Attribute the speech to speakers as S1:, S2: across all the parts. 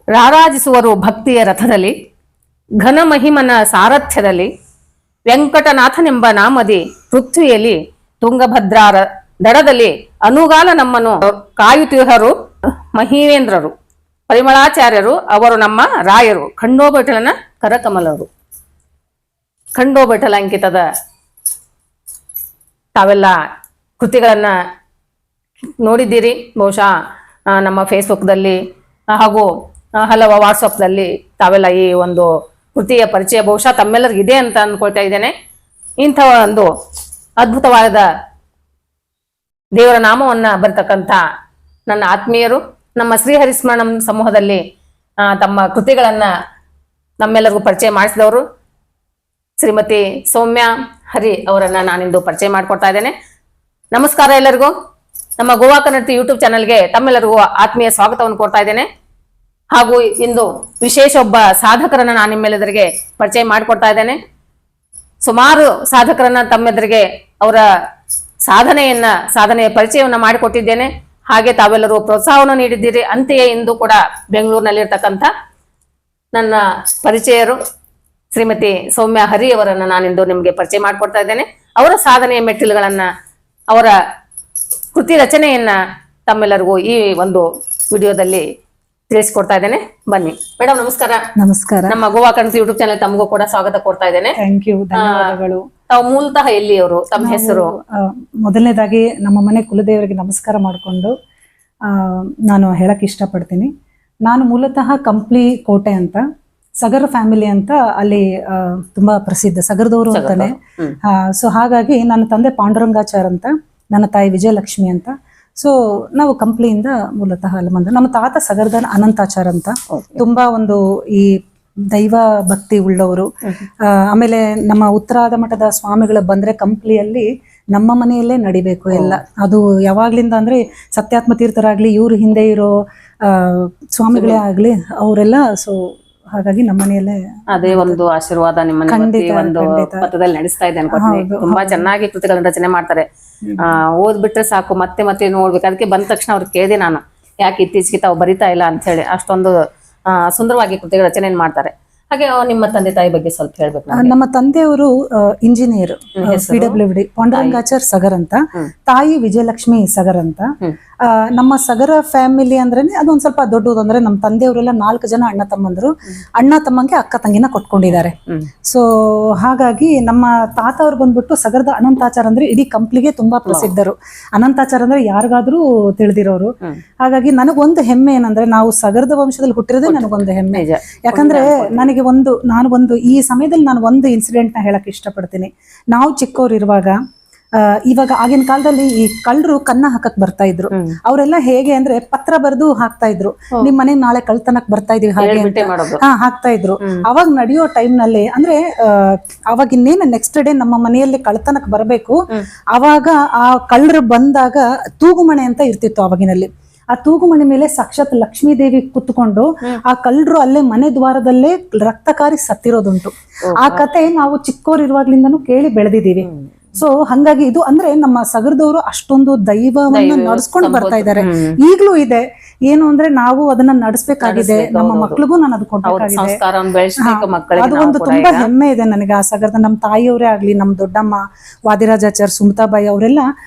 S1: ರಾರಾಜಿಸುವರು ಭಕ್ತಿಯ ರಥದಲ್ಲಿ, ಘನ ಮಹಿಮನ ಸಾರಥ್ಯದಲ್ಲಿ, ವೆಂಕಟನಾಥನೆಂಬ ನಾಮದಿ ಪೃಥ್ವಿಯಲ್ಲಿ, ತುಂಗಭದ್ರಾರ ದಡದಲ್ಲಿ ಅನುಗಾಲ ನಮ್ಮನ್ನು ಕಾಯುತ್ತಿಹರು ಮಹೀಂದ್ರರು, ಪರಿಮಳಾಚಾರ್ಯರು. ಅವರು ನಮ್ಮ ರಾಯರು, ಖಂಡೋಬೈಠಲನ ಕರಕಮಲರು. ಖಂಡೋಬೈಠಲ ಅಂಕಿತದ ತಾವೆಲ್ಲ ಕೃತಿಗಳನ್ನ ನೋಡಿದ್ದೀರಿ ಬಹುಶಃ. ನಮ್ಮ ಫೇಸ್ಬುಕ್ದಲ್ಲಿ ಹಾಗೂ ಹಲವು ವಾಟ್ಸಪ್ದಲ್ಲಿ ತಾವೆಲ್ಲ ಈ ಒಂದು ಕೃತಿಯ ಪರಿಚಯ ಬಹುಶಃ ತಮ್ಮೆಲ್ಲರಿಗಿದೆ ಅಂತ ಅಂದ್ಕೊಳ್ತಾ ಇದ್ದೇನೆ. ಇಂಥ ಒಂದು ಅದ್ಭುತವಾದ ದೇವರ ನಾಮವನ್ನ ಬರ್ತಕ್ಕಂಥ ನನ್ನ ಆತ್ಮೀಯರು ನಮ್ಮ ಶ್ರೀಹರಿಸ್ಮರಣಂ ಸಮೂಹದಲ್ಲಿ ತಮ್ಮ ಕೃತಿಗಳನ್ನ ನಮ್ಮೆಲ್ಲರಿಗೂ ಪರಿಚಯ ಮಾಡಿಸಿದವರು ಶ್ರೀಮತಿ ಸೌಮ್ಯ ಹರಿ ಅವರನ್ನ ನಾನಿಂದು ಪರಿಚಯ ಮಾಡಿಕೊಡ್ತಾ ಇದ್ದೇನೆ. ನಮಸ್ಕಾರ ಎಲ್ಲರಿಗೂ. ನಮ್ಮ ಗೋವಾ ಕನ್ನಡ ಯೂಟ್ಯೂಬ್ ಚಾನಲ್ಗೆ ತಮ್ಮೆಲ್ಲರಿಗೂ ಆತ್ಮೀಯ ಸ್ವಾಗತವನ್ನು ಕೊಡ್ತಾ ಇದ್ದೇನೆ. ಹಾಗೂ ಇಂದು ವಿಶೇಷ ಒಬ್ಬ ಸಾಧಕರನ್ನ ನಾನು ನಿಮ್ಮೆಲ್ಲರಿಗೆ ಪರಿಚಯ ಮಾಡಿಕೊಡ್ತಾ ಇದ್ದೇನೆ. ಸುಮಾರು ಸಾಧಕರನ್ನ ತಮ್ಮೆಲ್ಲರಿಗೆ ಅವರ ಸಾಧನೆಯ ಪರಿಚಯವನ್ನ ಮಾಡಿಕೊಟ್ಟಿದ್ದೇನೆ. ಹಾಗೆ ತಾವೆಲ್ಲರೂ ಪ್ರೋತ್ಸಾಹವನ್ನು ನೀಡಿದ್ದೀರಿ. ಅಂತೆಯೇ ಇಂದು ಕೂಡ ಬೆಂಗಳೂರಿನಲ್ಲಿರ್ತಕ್ಕಂಥ ನನ್ನ ಪರಿಚಯರು ಶ್ರೀಮತಿ ಸೌಮ್ಯ ಹರಿ ಅವರನ್ನ ನಾನಿಂದು ನಿಮಗೆ ಪರಿಚಯ ಮಾಡಿಕೊಡ್ತಾ ಇದ್ದೇನೆ. ಅವರ ಸಾಧನೆಯ ಮೆಟ್ಟಿಲುಗಳನ್ನ, ಅವರ ಕೃತಿ ರಚನೆಯನ್ನ ತಮ್ಮೆಲ್ಲರಿಗೂ ಈ ಒಂದು ವಿಡಿಯೋದಲ್ಲಿ ತಿಳಿಸಿಕೊಡ್ತಾ ಇದ್ದೇನೆ. ಬನ್ನಿ ಮೇಡಮ್, ನಮಸ್ಕಾರ.
S2: ನಮಸ್ಕಾರ.
S1: ನಮ್ಮ ಗೋವಾ ಕನ್ನಡ ಯೂಟ್ಯೂಬ್ ಚಾನೆಲ್ ತಮಗೂ ಕೂಡ ಸ್ವಾಗತ ಕೊಡ್ತಾ ಇದ್ದೇನೆ.
S2: ಥ್ಯಾಂಕ್ ಯು, ಧನ್ಯವಾದಗಳು.
S1: ತಾವು ಮೂಲತಃ ಎಲ್ಲಿಯವರು? ತಮ್ಮ ಹೆಸರು?
S2: ಮೊದಲನೇದಾಗಿ ನಮ್ಮ ಮನೆ ಕುಲದೇವರಿಗೆ ನಮಸ್ಕಾರ ಮಾಡಿಕೊಂಡು ನಾನು ಹೇಳಕ್ ಇಷ್ಟಪಡ್ತೀನಿ. ನಾನು ಮೂಲತಃ ಕಂಪ್ಲಿ ಕೋಟೆ ಅಂತ, ಸಗರ ಫ್ಯಾಮಿಲಿ ಅಂತ ಅಲ್ಲಿ ತುಂಬಾ ಪ್ರಸಿದ್ಧ, ಸಗರದವರು ಅಂತಾನೆ. ಸೊ ಹಾಗಾಗಿ ನನ್ನ ತಂದೆ ಪಾಂಡುರಂಗಾಚಾರ್ ಅಂತ, ನನ್ನ ತಾಯಿ ವಿಜಯಲಕ್ಷ್ಮಿ ಅಂತ. ಸೊ ನಾವು ಕಂಪ್ಲಿಯಿಂದ ಮೂಲತಃ ಅಲ್ಲಿ ಬಂದ. ನಮ್ಮ ತಾತ ಸಗರದ ಅನಂತಾಚಾರ್ ಅಂತ, ತುಂಬಾ ಒಂದು ಈ ದೈವ ಭಕ್ತಿ ಉಳ್ಳವರು. ಆಮೇಲೆ ನಮ್ಮ ಉತ್ತರಾದ ಮಠದ ಸ್ವಾಮಿಗಳು ಬಂದ್ರೆ ಕಂಪ್ಲಿಯಲ್ಲಿ ನಮ್ಮ ಮನೆಯಲ್ಲೇ ನಡಿಬೇಕು ಎಲ್ಲ. ಅದು ಯಾವಾಗ್ಲಿಂದ ಅಂದ್ರೆ ಸತ್ಯಾತ್ಮ ತೀರ್ಥರಾಗ್ಲಿ, ಇವ್ರ ಹಿಂದೆ ಇರೋ ಸ್ವಾಮಿಗಳೇ ಆಗ್ಲಿ, ಅವರೆಲ್ಲ. ಸೊ ಹಾಗಾಗಿ ನಮ್ಮ ಮನೆಯಲ್ಲೇ
S1: ಅದೇ ಒಂದು ಆಶೀರ್ವಾದ ನಿಮ್ಮ ಒಂದು ಪಥದಲ್ಲಿ ನಡೆಸ್ತಾ ಇದೆ ಅನ್ಕೋತೀನಿ. ತುಂಬಾ ಚೆನ್ನಾಗಿ ಕೃತಿಗಳನ್ನ ರಚನೆ ಮಾಡ್ತಾರೆ. ಓದ್ಬಿಟ್ರೆ ಸಾಕು, ಮತ್ತೆ ಮತ್ತೆ ನೋಡ್ಬೇಕು. ಅದಕ್ಕೆ ಬಂದ ತಕ್ಷಣ ಅವ್ರಿಗೆ ಕೇಳಿದೆ ನಾನು, ಯಾಕೆ ಇತ್ತೀಚೆಗೆ ತಾವು ಬರಿತಾ ಇಲ್ಲ ಅಂತ ಹೇಳಿ. ಅಷ್ಟೊಂದು ಸುಂದರವಾಗಿ ಕೃತಿಗಳ ರಚನೆ ಮಾಡ್ತಾರೆ. ಹಾಗೆ ನಿಮ್ಮ ತಂದೆ ತಾಯಿ ಬಗ್ಗೆ ಸ್ವಲ್ಪ ಹೇಳ್ಬೇಕು.
S2: ನಮ್ಮ ತಂದೆಯವರು ಇಂಜಿನಿಯರ್, PWD, ಪಾಂಡುರಂಗಾಚಾರ್ ಸಗರ್ ಅಂತ. ತಾಯಿ ವಿಜಯಲಕ್ಷ್ಮಿ ಸಗರ್ ಅಂತ. ನಮ್ಮ ಸಗರ ಫ್ಯಾಮಿಲಿ ಅಂದ್ರೇನೆ ಅದೊಂದ್ ಸ್ವಲ್ಪ ದೊಡ್ಡದು. ಅಂದ್ರೆ ನಮ್ಮ ತಂದೆಯವರೆಲ್ಲ 4 ಜನ ಅಣ್ಣ ತಮ್ಮಂದ್ರು. ಅಣ್ಣ ತಮ್ಮಂಗೆ ಅಕ್ಕ ತಂಗಿನ ಕೊಟ್ಕೊಂಡಿದ್ದಾರೆ. ಸೊ ಹಾಗಾಗಿ ನಮ್ಮ ತಾತ ಅವ್ರು ಬಂದ್ಬಿಟ್ಟು ಸಗರದ ಅನಂತಾಚಾರ್ ಅಂದ್ರೆ ಇಡೀ ಕಂಪ್ಲಿಗೆ ತುಂಬಾ ಪ್ರಸಿದ್ಧರು. ಅನಂತಾಚಾರ್ ಅಂದ್ರೆ ಯಾರಿಗಾದ್ರೂ ತಿಳಿದಿರೋರು. ಹಾಗಾಗಿ ನನಗೊಂದು ಹೆಮ್ಮೆ ಏನಂದ್ರೆ, ನಾವು ಸಗರದ ವಂಶದಲ್ಲಿ ಹುಟ್ಟಿರೋದೇ ನನಗೊಂದು ಹೆಮ್ಮೆ. ಯಾಕಂದ್ರೆ ನನಗೆ ನಾನು ಒಂದು ಈ ಸಮಯದಲ್ಲಿ ನಾನು ಒಂದು ಇನ್ಸಿಡೆಂಟ್ ನ ಹೇಳಕ್ ಇಷ್ಟಪಡ್ತೀನಿ. ನಾವು ಚಿಕ್ಕವ್ರು ಇರುವಾಗ, ಇವಾಗ ಆಗಿನ ಕಾಲದಲ್ಲಿ ಈ ಕಳ್ಳರು ಕನ್ನ ಹಾಕಕ್ ಬರ್ತಾ ಇದ್ರು. ಅವರೆಲ್ಲ ಹೇಗೆ ಅಂದ್ರೆ ಪತ್ರ ಬರೆದು ಹಾಕ್ತಾ ಇದ್ರು, ನಿಮ್ ಮನೆ ನಾಳೆ ಕಳ್ತನಕ್ ಬರ್ತಾ ಇದೀವಿ ಹಾಗೆ ಹಾಕ್ತಾ ಇದ್ರು. ಅವಾಗ ನಡೆಯೋ ಟೈಮ್ ನಲ್ಲಿ ಅಂದ್ರೆ ಅವಾಗ ಇನ್ನೇನು ನೆಕ್ಸ್ಟ್ ಡೇ ನಮ್ಮ ಮನೆಯಲ್ಲಿ ಕಳ್ತನಕ್ ಬರ್ಬೇಕು. ಅವಾಗ ಆ ಕಳ್ಳರು ಬಂದಾಗ ತೂಗುಮಣೆ ಅಂತ ಇರ್ತಿತ್ತು ಅವಾಗಿನಲ್ಲಿ. ಆ ತೂಗುಮಣಿ ಮೇಲೆ ಸಾಕ್ಷಾತ್ ಲಕ್ಷ್ಮೀ ದೇವಿ ಕುತ್ಕೊಂಡು ಆ ಕಳ್ಳರು ಅಲ್ಲೇ ಮನೆ ದ್ವಾರದಲ್ಲೇ ರಕ್ತಕಾರಿ ಸತ್ತಿರೋದುಂಟು. ಆ ಕತೆ ನಾವು ಚಿಕ್ಕವರಿರುವಾಗ್ಲಿಂದನೂ ಕೇಳಿ ಬೆಳೆದಿದ್ದೀವಿ. ಸೊ ಹಂಗಾಗಿ ಇದು ಅಂದ್ರೆ ನಮ್ಮ ಸಗರದವರು ಅಷ್ಟೊಂದು ದೈವವನ್ನು ನಡ್ಸ್ಕೊಂಡು ಬರ್ತಾ ಇದ್ದಾರೆ. ಈಗ್ಲೂ ಇದೆ. ಏನು ಅಂದ್ರೆ ನಾವು ಅದನ್ನ ನಡೆಸಬೇಕಾಗಿದೆ. ನಮ್ಮ ಮಕ್ಳಿಗೂ ನಾನು ಅದು ಕೊಡ್ಬೇಕಾಗಿದೆ. ಅದು ಒಂದು ತುಂಬಾ ಹೆಮ್ಮೆ ಇದೆ ನನಗೆ. ಆ ಸಗರದ ನಮ್ಮ ತಾಯಿಯವರೇ ಆಗ್ಲಿ, ನಮ್ಮ ದೊಡ್ಡಮ್ಮ ವಾದಿರಾಜಾಚಾರ್, ಸುಮತಾಬಾಯಿ ಅವರೆಲ್ಲ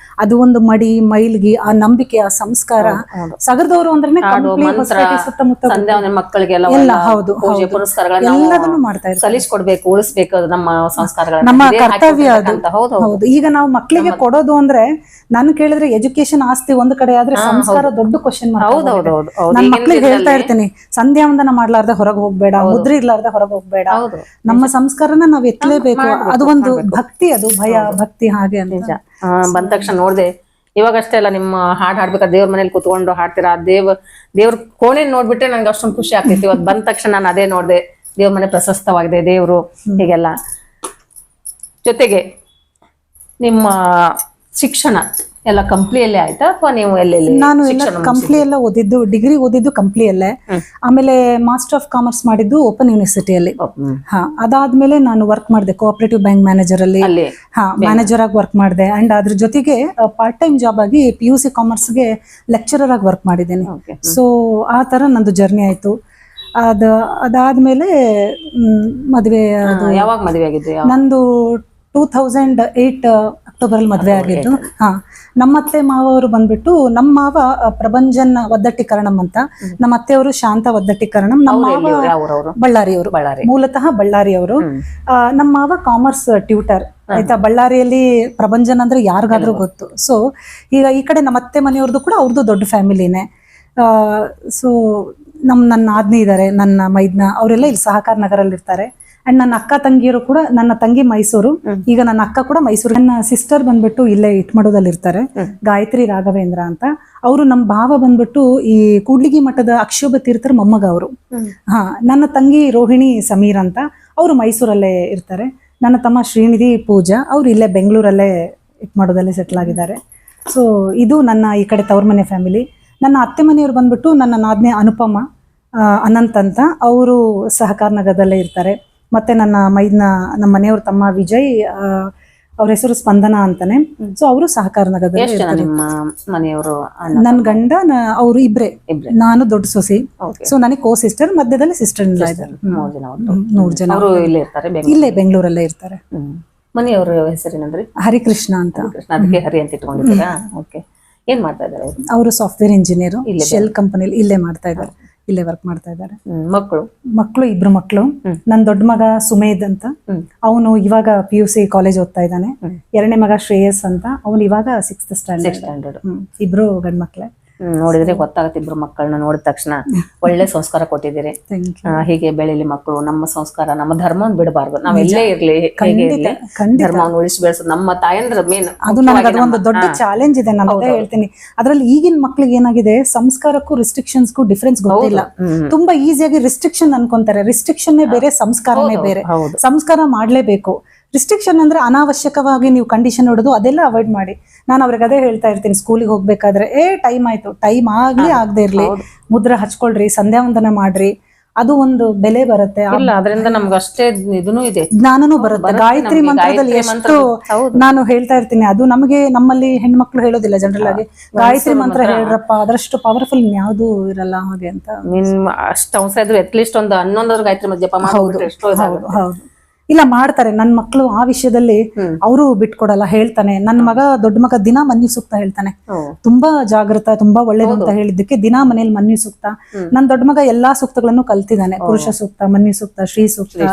S2: ಅದು ಒಂದು ಮಡಿ ಮೈಲ್ಗಿ, ಆ ನಂಬಿಕೆ, ಆ ಸಂಸ್ಕಾರ. ಸಗರದವರು ಅಂದ್ರೆ ಸುತ್ತಮುತ್ತ ಎಲ್ಲ ಹೌದು ಎಲ್ಲದನ್ನು ಮಾಡ್ತಾ ಇರ್ತಾರೆ.
S1: ಕಲಿಸ್ಕೊಡ್ಬೇಕು, ಉಳಿಸ್ಬೇಕು ನಮ್ಮ ಸಂಸ್ಕಾರಗಳು,
S2: ನಮ್ಮ ಕರ್ತವ್ಯ ಅದು. ಹೌದು. ಈಗ ನಾವು ಮಕ್ಕಳಿಗೆ ಕೊಡೋದು ಅಂದ್ರೆ, ನಾನು ಕೇಳಿದ್ರೆ ಎಜುಕೇಶನ್ ಆಸ್ತಿ ಒಂದ್ ಕಡೆ ಆದ್ರೆ ಸಂಸ್ಕಾರ ದೊಡ್ಡ ಕ್ವಶನ್ ಮಾರ್ಕ್. ನನ್ನ ಮಕ್ಳಿಗೆ ಹೇಳ್ತಾ ಇರ್ತೀನಿ, ಸಂಧ್ಯಾ ವಂದನ ಮಾಡ್ಲಾರ್ದೆ ಹೊರಗೆ ಹೋಗ್ಬೇಡ, ಮುದ್ರೆ ಇರ್ಲಾರ್ದೆ ಹೊರಗೆ ಹೋಗ್ಬೇಡ. ನಮ್ಮ ಸಂಸ್ಕಾರನ ನಾವ್ ಎತ್ತಲೇಬೇಕು. ಅದು ಒಂದು ಭಕ್ತಿ, ಅದು ಭಯ ಭಕ್ತಿ ಹಾಗೆ ಅಂತ.
S1: ಬಂದ ತಕ್ಷಣ ನೋಡ್ದೆ, ಇವಾಗಷ್ಟೇ ಅಲ್ಲ ನಿಮ್ಮ ಹಾಡ್ ಹಾಡ್ಬೇಕಾದ್ರೆ ದೇವ್ರ ಮನೇಲಿ ಕುತ್ಕೊಂಡು ಹಾಡ್ತೀರಾ. ದೇವ್ರ ಕೋಣೆ ನೋಡ್ಬಿಟ್ರೆ ನನ್ಗೆ ಅಷ್ಟೊಂದು ಖುಷಿ ಆಗ್ತೈತಿ. ಇವತ್ತು ಬಂದ ತಕ್ಷಣ ನಾನು ಅದೇ ನೋಡ್ದೆ, ದೇವ್ರ ಮನೆ ಪ್ರಶಸ್ತವಾಗಿದೆ, ದೇವ್ರು ಹೀಗೆಲ್ಲ. ಜೊತೆಗೆ ನಿಮ್ಮ ಶಿಕ್ಷಣ ಎಲ್ಲ ಕಂಪ್ಲಿಯಲ್ಲೇ ಆಯ್ತಾ ಅಥವಾ ನೀವು ಎಲ್ಲೆಲ್ಲಿ?
S2: ನಾನು ಕಂಪ್ಲಿ ಎಲ್ಲ ಓದಿದ್ದು, ಡಿಗ್ರಿ ಓದಿದ್ದು ಕಂಪ್ಲಿಯಲ್ಲೇ. ಆಮೇಲೆ ಮಾಸ್ಟರ್ ಆಫ್ ಕಾಮರ್ಸ್ ಮಾಡಿದ್ದು ಓಪನ್ ಯೂನಿವರ್ಸಿಟಿಯಲ್ಲಿ. ಅದಾದ್ಮೇಲೆ ನಾನು ವರ್ಕ್ ಮಾಡಿದೆ ಕೋಆಪರೇಟಿವ್ ಬ್ಯಾಂಕ್ ಮ್ಯಾನೇಜರ್ ಅಲ್ಲಿ. ಮ್ಯಾನೇಜರ್ ಆಗಿ ವರ್ಕ್ ಮಾಡಿದೆ. ಅಂಡ್ ಅದ್ರ ಜೊತೆಗೆ ಪಾರ್ಟ್ ಟೈಮ್ ಜಾಬ್ ಆಗಿ PUC ಕಾಮರ್ಸ್ಗೆ ಲೆಕ್ಚರರ್ ಆಗಿ ವರ್ಕ್ ಮಾಡಿದ್ದೇನೆ. ಸೊ ಆ ತರ ನಂದು ಜರ್ನಿ ಆಯ್ತು. ಅದಾದ್ಮೇಲೆ ಮದುವೆ
S1: ಯಾವಾಗ ಮದುವೆ ಆಗಿದ್ದು?
S2: ನಂದು 2008 ಅಕ್ಟೋಬರ್ ಅಲ್ಲಿ ಮದುವೆ ಆಗಿದ್ದು. ಹಾ, ನಮ್ಮತ್ತೆ ಮಾವರು ಬಂದ್ಬಿಟ್ಟು ನಮ್ಮ ಮಾವ ಪ್ರಭಂಜನ್ ಒದ್ದಟ್ಟಿಕರಣಂ ಅಂತ, ನಮ್ಮ ಅತ್ತೆಯವರು ಶಾಂತ ಒದ್ದಟ್ಟಿಕರಣಂ, ನಮ್ಮ ಮಾವ ಬಳ್ಳಾರಿಯವರು, ಮೂಲತಃ ಬಳ್ಳಾರಿಯವರು. ನಮ್ಮ ಮಾವ ಕಾಮರ್ಸ್ ಟ್ಯೂಟರ್ ಆಯ್ತಾ. ಬಳ್ಳಾರಿಯಲ್ಲಿ ಪ್ರಭಂಜನ್ ಅಂದ್ರೆ ಯಾರಿಗಾದ್ರೂ ಗೊತ್ತು. ಸೊ ಈಗ ಈ ಕಡೆ ನಮ್ಮ ಅತ್ತೆ ಮನೆಯವ್ರದ್ದು ಕೂಡ ಅವ್ರದ್ದು ದೊಡ್ಡ ಫ್ಯಾಮಿಲಿನೇ. ಸೊ ನನ್ನ ಆದ್ನಿ ಇದ್ದಾರೆ, ನನ್ನ ಮೈದ್ನ, ಅವರೆಲ್ಲ ಇಲ್ಲಿ ಸಹಕಾರ ನಗರಲ್ಲಿ ಇರ್ತಾರೆ. ಅಂಡ್ ನನ್ನ ಅಕ್ಕ ತಂಗಿಯರು ಕೂಡ, ನನ್ನ ತಂಗಿ ಮೈಸೂರು, ಈಗ ನನ್ನ ಅಕ್ಕ ಕೂಡ ಮೈಸೂರು. ನನ್ನ ಸಿಸ್ಟರ್ ಬಂದ್ಬಿಟ್ಟು ಇಲ್ಲೇ ಇಟ್ಮಡೋದಲ್ಲಿ ಇರ್ತಾರೆ, ಗಾಯತ್ರಿ ರಾಘವೇಂದ್ರ ಅಂತ. ಅವರು ನಮ್ಮ ಭಾವ ಬಂದ್ಬಿಟ್ಟು ಈ ಕೂಡ್ಲಿಗಿ ಮಠದ ಅಕ್ಷೋಭ ತೀರ್ಥರ ಮೊಮ್ಮಗ ಅವರು. ಹಾ, ನನ್ನ ತಂಗಿ ರೋಹಿಣಿ ಸಮೀರ್ ಅಂತ, ಅವರು ಮೈಸೂರಲ್ಲೇ ಇರ್ತಾರೆ. ನನ್ನ ತಮ್ಮ ಶ್ರೀನಿಧಿ ಪೂಜಾ, ಅವ್ರು ಇಲ್ಲೇ ಬೆಂಗಳೂರಲ್ಲೇ ಇಟ್ಮಡೋದಲ್ಲೇ ಸೆಟ್ಲ್ ಆಗಿದ್ದಾರೆ. ಸೊ ಇದು ನನ್ನ ಈ ಕಡೆ ತವ್ರ ಮನೆ ಫ್ಯಾಮಿಲಿ. ನನ್ನ ಅತ್ತೆ ಮನೆಯವರು ಬಂದ್ಬಿಟ್ಟು ನನ್ನ ನಾದ್ನೆ ಅನುಪಮ ಅನಂತ್ ಅಂತ, ಅವರು ಸಹಕಾರ ನಗರದಲ್ಲೇ ಇರ್ತಾರೆ. ಮತ್ತೆ ನನ್ನ ಮೈದ್ನ ನಮ್ಮ ಮನೆಯವ್ರ ತಮ್ಮ ವಿಜಯ್, ಅವ್ರ ಹೆಸರು ಸ್ಪಂದನ ಅಂತಾನೆ. ಸೊ ಅವರು ಸಹಕಾರ ನಗರದಲ್ಲಿ ಇರ್ತಾರೆ.
S1: ಮನೆಯವರು
S2: ನನ್ ಗಂಡ ಅವರು ಇಬ್ರೆ, ನಾನು ದೊಡ್ಡ ಸೊಸಿ. ಸೊ ನನಗೆ ಕೋ ಸಿಸ್ಟರ್, ಮಧ್ಯದಲ್ಲಿ ಸಿಸ್ಟರ್ ಇಲ್ಲ ಇದ್ದಾರೆ. 3 ಜನ ಇಲ್ಲೇ ಬೆಂಗಳೂರಲ್ಲೇ ಇರ್ತಾರೆ.
S1: ಮನೆಯವ್ರ ಹೆಸರೇನಂದ್ರಿ? ಹರಿಕೃಷ್ಣ
S2: ಅಂತ.
S1: ಅದಕ್ಕೆ ಹರಿ ಅಂತ ಇಟ್ಕೊಂಡಿದ್ದೀರಾ? ಓಕೆ. ಏನ್ ಮಾಡ್ತಾ ಇದ್ದಾರೆ
S2: ಅವರು? ಸಾಫ್ಟ್ವೇರ್ ಇಂಜಿನಿಯರ್, ಶೆಲ್ ಕಂಪನಿಲಿ ಇಲ್ಲೇ ಮಾಡ್ತಾ ಇದ್ದಾರೆ, ಇಲ್ಲೇ ವರ್ಕ್ ಮಾಡ್ತಾ ಇದ್ದಾರೆ. ಮಕ್ಕಳು 2 ಮಕ್ಕಳು. ನನ್ ದೊಡ್ಡ ಮಗ ಸುಮೇಧ್ ಅಂತ, ಅವನು ಇವಾಗ PUC ಕಾಲೇಜ್ ಓದ್ತಾ ಇದ್ದಾನೆ. 2ನೇ ಮಗ ಶ್ರೇಯಸ್ ಅಂತ, ಅವನು ಇವಾಗ 6th ಸ್ಟ್ಯಾಂಡರ್ಡ್. ಇಬ್ರು ಗಂಡ್ ಮಕ್ಳೇ.
S1: ನೋಡಿದ್ರೆ ಗೊತ್ತಾಗುತ್ತೆ, ಇಬ್ರು ಮಕ್ಕಳನ್ನ ನೋಡಿದ ತಕ್ಷಣ ಒಳ್ಳೆ ಸಂಸ್ಕಾರ ಕೊಟ್ಟಿದ್ದೀರಿ. ಹೀಗೆ ಬೆಳಿಲಿ ಮಕ್ಕಳು. ನಮ್ಮ ಸಂಸ್ಕಾರ, ನಮ್ಮ ಧರ್ಮವನ್ನು ಬಿಡಬಾರ್ದು. ನಾವ್ ಎಲ್ಲೇ ಇರ್ಲಿ, ಹೇಗೆ ಇರ್ಲಿ, ಧರ್ಮವನ್ನು ಉಳಿಸಿ ಬೆಳೆಸೋದು ನಮ್ಮ ತಾಯಂದ್ರ ಮೇನ್.
S2: ಅದು ನನಗೆ ಅದೊಂದು ದೊಡ್ಡ ಚಾಲೆಂಜ್ ಇದೆ. ನಾನು ಅದೇ ಹೇಳ್ತೀನಿ, ಅದ್ರಲ್ಲಿ ಈಗಿನ ಮಕ್ಳಿಗೆ ಏನಾಗಿದೆ, ಸಂಸ್ಕಾರಕ್ಕೂ ರಿಸ್ಟ್ರಿಕ್ಷನ್ಸ್ಗೂ ಡಿಫ್ರೆನ್ಸ್ ಗೊತ್ತಿಲ್ಲ. ತುಂಬಾ ಈಸಿಯಾಗಿ ರಿಸ್ಟ್ರಿಕ್ಷನ್ ಅನ್ಕೊಂತಾರೆ. ರಿಸ್ಟ್ರಿಕ್ಷನ್ ಬೇರೆ, ಸಂಸ್ಕಾರನೇ ಬೇರೆ. ಸಂಸ್ಕಾರ ಮಾಡ್ಲೇಬೇಕು. ರಿಸ್ಟ್ರಿಕ್ಷನ್ ಅಂದ್ರೆ ಅನಾವಶ್ಯಕವಾಗಿ ನೀವು ಕಂಡೀಷನ್ ಹೊಡೆದು ಅದೆಲ್ಲ ಅವಾಯ್ಡ್ ಮಾಡಿ. ನಾನು ಅವ್ರಿಗೆ ಅದೇ ಹೇಳ್ತಾ ಇರ್ತೀನಿ, ಸ್ಕೂಲಿಗೆ ಹೋಗ್ಬೇಕಾದ್ರೆ ಟೈಮ್ ಆಯ್ತು, ಟೈಮ್ ಆಗ್ಲಿ ಆಗದೆ ಇರ್ಲಿ, ಮುದ್ರೆ ಹಚ್ಕೊಳ್ರಿ, ಸಂಧ್ಯಾ ವಂದನ ಮಾಡ್ರಿ, ಅದು ಒಂದು ಬೆಲೆ ಬರುತ್ತೆ.
S1: ಅದರಿಂದ ನಮ್ಗೆ ಅಷ್ಟೇ ಇದೂ ಇದೆ,
S2: ಜ್ಞಾನನೂ ಬರುತ್ತೆ. ಗಾಯತ್ರಿ ಮಂತ್ರದಲ್ಲಿ ಎಷ್ಟು ನಾನು ಹೇಳ್ತಾ ಇರ್ತೀನಿ, ಅದು ನಮಗೆ ನಮ್ಮಲ್ಲಿ ಹೆಣ್ಮಕ್ಳು ಹೇಳೋದಿಲ್ಲ ಜನರಲ್ ಆಗಿ. ಗಾಯತ್ರಿ ಮಂತ್ರ ಹೇಳ್ರಪ್ಪ, ಅದರಷ್ಟು ಪವರ್ಫುಲ್ ಯಾವ್ದು ಇರಲ್ಲ ಹಾಗೆ ಅಂತ.
S1: ಅಷ್ಟು ಅವಸರ ಇದ್ರು ಅಟ್ಲೀಸ್ಟ್ ಒಂದು 11 ಗಾಯತ್ರಿ ಜಪ ಮಾಡ್ಬಿಟ್ರೆ ಎಷ್ಟೋ.
S2: ಹೌದು, ಇಲ್ಲ ಮಾಡ್ತಾರೆ ನನ್ನ ಮಕ್ಕಳು. ಆ ವಿಷಯದಲ್ಲಿ ಅವರು ಬಿಟ್ಕೊಡಲ್ಲ, ಹೇಳ್ತಾನೆ. ನನ್ನ ಮಗ, ದೊಡ್ಡ ಮಗ ದಿನಾ ಮನ್ಯು ಸೂಕ್ತ ಹೇಳ್ತಾನೆ. ತುಂಬಾ ಜಾಗೃತ, ತುಂಬಾ ಒಳ್ಳೇದು ಅಂತ ಹೇಳಿದ್ದಕ್ಕೆ ದಿನಾ ಮನೇಲಿ ಮನ್ಯು ಸೂಕ್ತ. ನನ್ನ ದೊಡ್ಡ ಮಗ ಎಲ್ಲಾ ಸೂಕ್ತಗಳನ್ನು ಕಲ್ತಿದ್ದಾನೆ. ಪುರುಷ ಸೂಕ್ತ, ಮನ್ಯು ಸೂಕ್ತ, ಶ್ರೀ ಸೂಕ್ತ.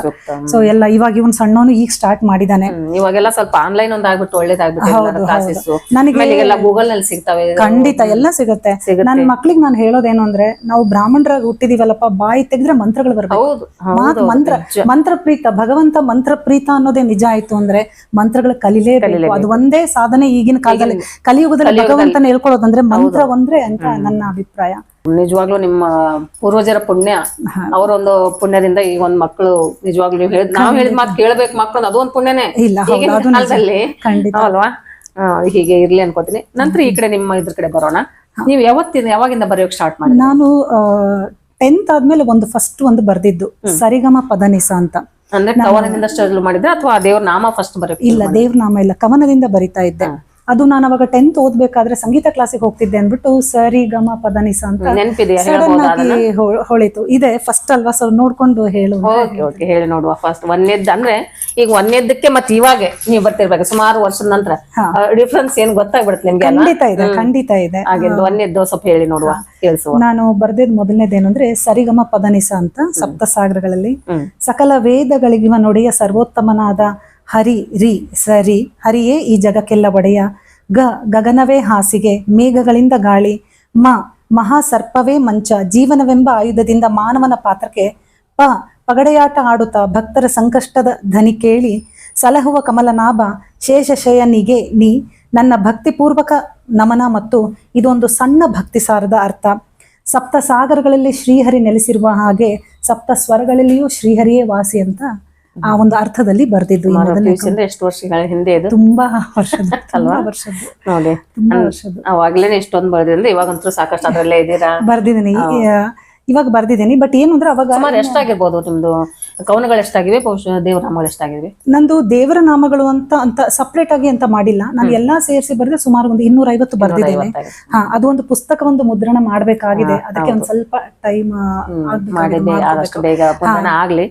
S2: ಸೊ ಎಲ್ಲ ಇವಾಗ ಇವನ್ ಸಣ್ಣವನು ಈಗ ಸ್ಟಾರ್ಟ್ ಮಾಡಿದಾನೆ.
S1: ಇವಾಗೆಲ್ಲ ಸ್ವಲ್ಪ ಆನ್ಲೈನ್ ಒಂದು ಆಗ್ಬಿಟ್ಟು ಒಳ್ಳೇದಾಗ್ಬಿಟ್ಟು ನನಗೆ ಗೂಗಲ್ ನಲ್ಲಿ ಸಿಗ್ತವೆ.
S2: ಖಂಡಿತ ಎಲ್ಲ ಸಿಗುತ್ತೆ. ನನ್ನ ಮಕ್ಳಿಗೆ ನಾನು ಹೇಳೋದೇನು ಅಂದ್ರೆ, ನಾವು ಬ್ರಾಹ್ಮಣರಾಗಿ ಹುಟ್ಟಿದೀವಲ್ಲಪ್ಪ, ಬಾಯಿ ತೆಗೆದ್ರೆ ಮಂತ್ರಗಳು ಬರ್ಬೇಕು. ಮಂತ್ರ ಪ್ರೀತ, ಭಗವಂತ ಮಂತ್ರ ಪ್ರೀತ ಅನ್ನೋದೇ ನಿಜ ಆಯ್ತು ಅಂದ್ರೆ ಮಂತ್ರಗಳು ಕಲಿಲೇಬೇಕು. ಅದು ಒಂದೇ ಸಾಧನೆ ಈಗಿನ ಕಾಲದಲ್ಲಿ. ಕಲಿಯುಗದಲ್ಲಿ ಭಗವಂತನ ಹೇಳ್ಕೊಳ್ಳೋದಂದ್ರೆ ಮಂತ್ರ ಒಂದ್ರೆ ಅಂತ ನನ್ನ ಅಭಿಪ್ರಾಯ.
S1: ನಿಜವಾಗ್ಲೂ ನಿಮ್ಮ ಪೂರ್ವಜರ ಪುಣ್ಯ, ಅವರೊಂದು ಪುಣ್ಯದಿಂದ ಈಗ ಒಂದ್ ಮಕ್ಕಳು ನಿಜವಾಗ್ಲೂ ನಾವ್ ಹೇಳಿದ ಮಾತು ಕೇಳ್ಬೇಕು ಮಕ್ಕಳು, ಅದು ಒಂದ್ ಪುಣ್ಯನೇ ಅಲ್ವಾ? ಹೀಗೆ ಇರ್ಲಿ ಅನ್ಕೋತೀನಿ. ನಂತರ ಈ ಕಡೆ ನಿಮ್ಮ ಇದ್ರ ಕಡೆ ಬರೋಣ. ನೀವು ಯಾವಾಗಿಂದ ಬರೆಯೋಕ್ ಸ್ಟಾರ್ಟ್ ಮಾಡಿ?
S2: ನಾನು 10th ಆದ್ಮೇಲೆ ಒಂದು ಬರ್ದಿದ್ದು ಸರಿಗಮ ಪದನಿಸ ಅಂತ.
S1: ಅಂದ್ರೆ ಕವನದಿಂದ ಸ್ಟಾರ್ಟ್ ಮಾಡಿದ್ರೆ ಅಥವಾ ದೇವ್ರ ನಾಮ ಫಸ್ಟ್ ಬರೋಕೆ?
S2: ಇಲ್ಲ, ದೇವ್ರ ನಾಮ ಇಲ್ಲ, ಕವನದಿಂದ ಬರಿತಾ ಇದ್ದೆ. ಅದು ನಾನು ಅವಾಗ 10th ಓದ್ಬೇಕಾದ್ರೆ ಸಂಗೀತ ಕ್ಲಾಸಿಗೆ ಹೋಗ್ತಿದ್ದೆ ಅಂದ್ಬಿಟ್ಟು ಸರಿ ಗಮ ಪದನಿಸ ಅಂತ ಸಡನ್ ಆಗಿ ಹೊಳಿತು. ಇದೆ ಫಸ್ಟ್ ಅಲ್ವಾ, ಸೊ ನೋಡ್ಕೊಂಡು ಹೇಳು.
S1: ಹೇಳಿ ನೋಡುವ. ಫಸ್ಟ್ ಒಂದೇದ್ ಅಂದ್ರೆ ಈಗ ಒಂದೇದಕ್ಕೆ ಮತ್ತೆ ಇವಾಗ ನೀವು ಬರ್ತಿರ್ಬೇಕು ಸುಮಾರು ವರ್ಷದ ನಂತರ ಡಿಫ್ರೆನ್ಸ್ ಏನ್ ಗೊತ್ತಾಗ್ಬಿಡುತ್ತೆ ನಿಮ್ಗೆ?
S2: ಖಂಡಿತ ಇದೆ.
S1: ಒಂದೇದ್ದು ಸ್ವಲ್ಪ ಹೇಳಿ ನೋಡುವ, ಕೇಳಿಸುವ.
S2: ನಾನು ಬರ್ದಿದ್ ಮೊದಲನೇದೇನು ಅಂದ್ರೆ ಸರಿಗಮ ಪದನಿಸ ಅಂತ. ಸಪ್ತ ಸಾಗರಗಳಲ್ಲಿ ಸಕಲ ವೇದಗಳಿಗಿವ ನೊಡೆಯ ಸರ್ವೋತ್ತಮನಾದ ಹರಿ ರಿ ಸರಿ, ಹರಿಯೇ ಈ ಜಗಕ್ಕೆಲ್ಲ ಒಡೆಯ. ಗಗನವೇ ಹಾಸಿಗೆ, ಮೇಘಗಳಿಂದ ಗಾಳಿ. ಮಹಾಸರ್ಪವೇ ಮಂಚ, ಜೀವನವೆಂಬ ಆಯುಧದಿಂದ ಮಾನವನ ಪಾತ್ರಕ್ಕೆ. ಪಗಡೆಯಾಟ ಆಡುತ್ತಾ ಭಕ್ತರ ಸಂಕಷ್ಟದ ಧನಿ ಕೇಳಿ ಸಲಹುವ ಕಮಲನಾಭ ಶೇಷಶಯನಿಗೆ ನೀ. ನನ್ನ ಭಕ್ತಿಪೂರ್ವಕ ನಮನ. ಮತ್ತು ಇದೊಂದು ಸಣ್ಣ ಭಕ್ತಿ ಸಾರದ ಅರ್ಥ. ಸಪ್ತ ಸಾಗರಗಳಲ್ಲಿ ಶ್ರೀಹರಿ ನೆಲೆಸಿರುವ ಹಾಗೆ ಸಪ್ತ ಸ್ವರಗಳಲ್ಲಿಯೂ ಶ್ರೀಹರಿಯೇ ವಾಸಿ ಅಂತ ಆ ಒಂದು ಅರ್ಥದಲ್ಲಿ ಬರ್ದಿದ್ದು.
S1: ಎಷ್ಟು ವರ್ಷಗಳ ಹಿಂದೆ ಇದು?
S2: ತುಂಬಾ ವರ್ಷದ ಅಲ್ವಾ?
S1: ನೋಡಿ, ಅವಾಗ್ಲೇನೆ ಎಷ್ಟೊಂದು ಬರ್ದಿದ್ರೆ ಇವಾಗಂತೂ ಸಾಕಷ್ಟು ಅದ್ರಲ್ಲೇ ಇದ್ದೀರಾ.
S2: ಬರ್ದಿದ್ದೀನಿ. ಇವಾಗ ಬರ್ದಿದ್ದೀನಿ. ಬಟ್ ಏನು ಅಂದ್ರೆ ಅವಾಗ
S1: ಸುಮಾರು ಎಷ್ಟಾಗಿರ್ಬೋದು ನಿಮ್ದು ಕವನಗಳು ಎಷ್ಟಾಗಿವೆ, ಬಹುಶಃ ದೇವ್ರ ನಾಮಗಳು ಎಷ್ಟಾಗಿವೆ?
S2: ನಂದು ದೇವರ ನಾಮಗಳು ಅಂತ ಸಪ್ರೇಟ್ ಆಗಿ ಅಂತ ಮಾಡಿಲ್ಲ, ನಾನು ಎಲ್ಲಾ ಸೇರಿಸಿ ಬರೆದ್ರೆ ಸುಮಾರು ಒಂದು 250 ಬರ್ದಿದ್ದೇನೆ. ಅದು ಒಂದು ಪುಸ್ತಕ ಒಂದು ಮುದ್ರಣ ಮಾಡ್ಬೇಕಾಗಿದೆ, ಅದಕ್ಕೆ ಒಂದ್ ಸ್ವಲ್ಪ ಟೈಮ್
S1: ಮಾಡಿದ್ದೆ, ಆದಷ್ಟು ಬೇಗ ಮುದ್ರಣ ಆಗ್ಲಿ.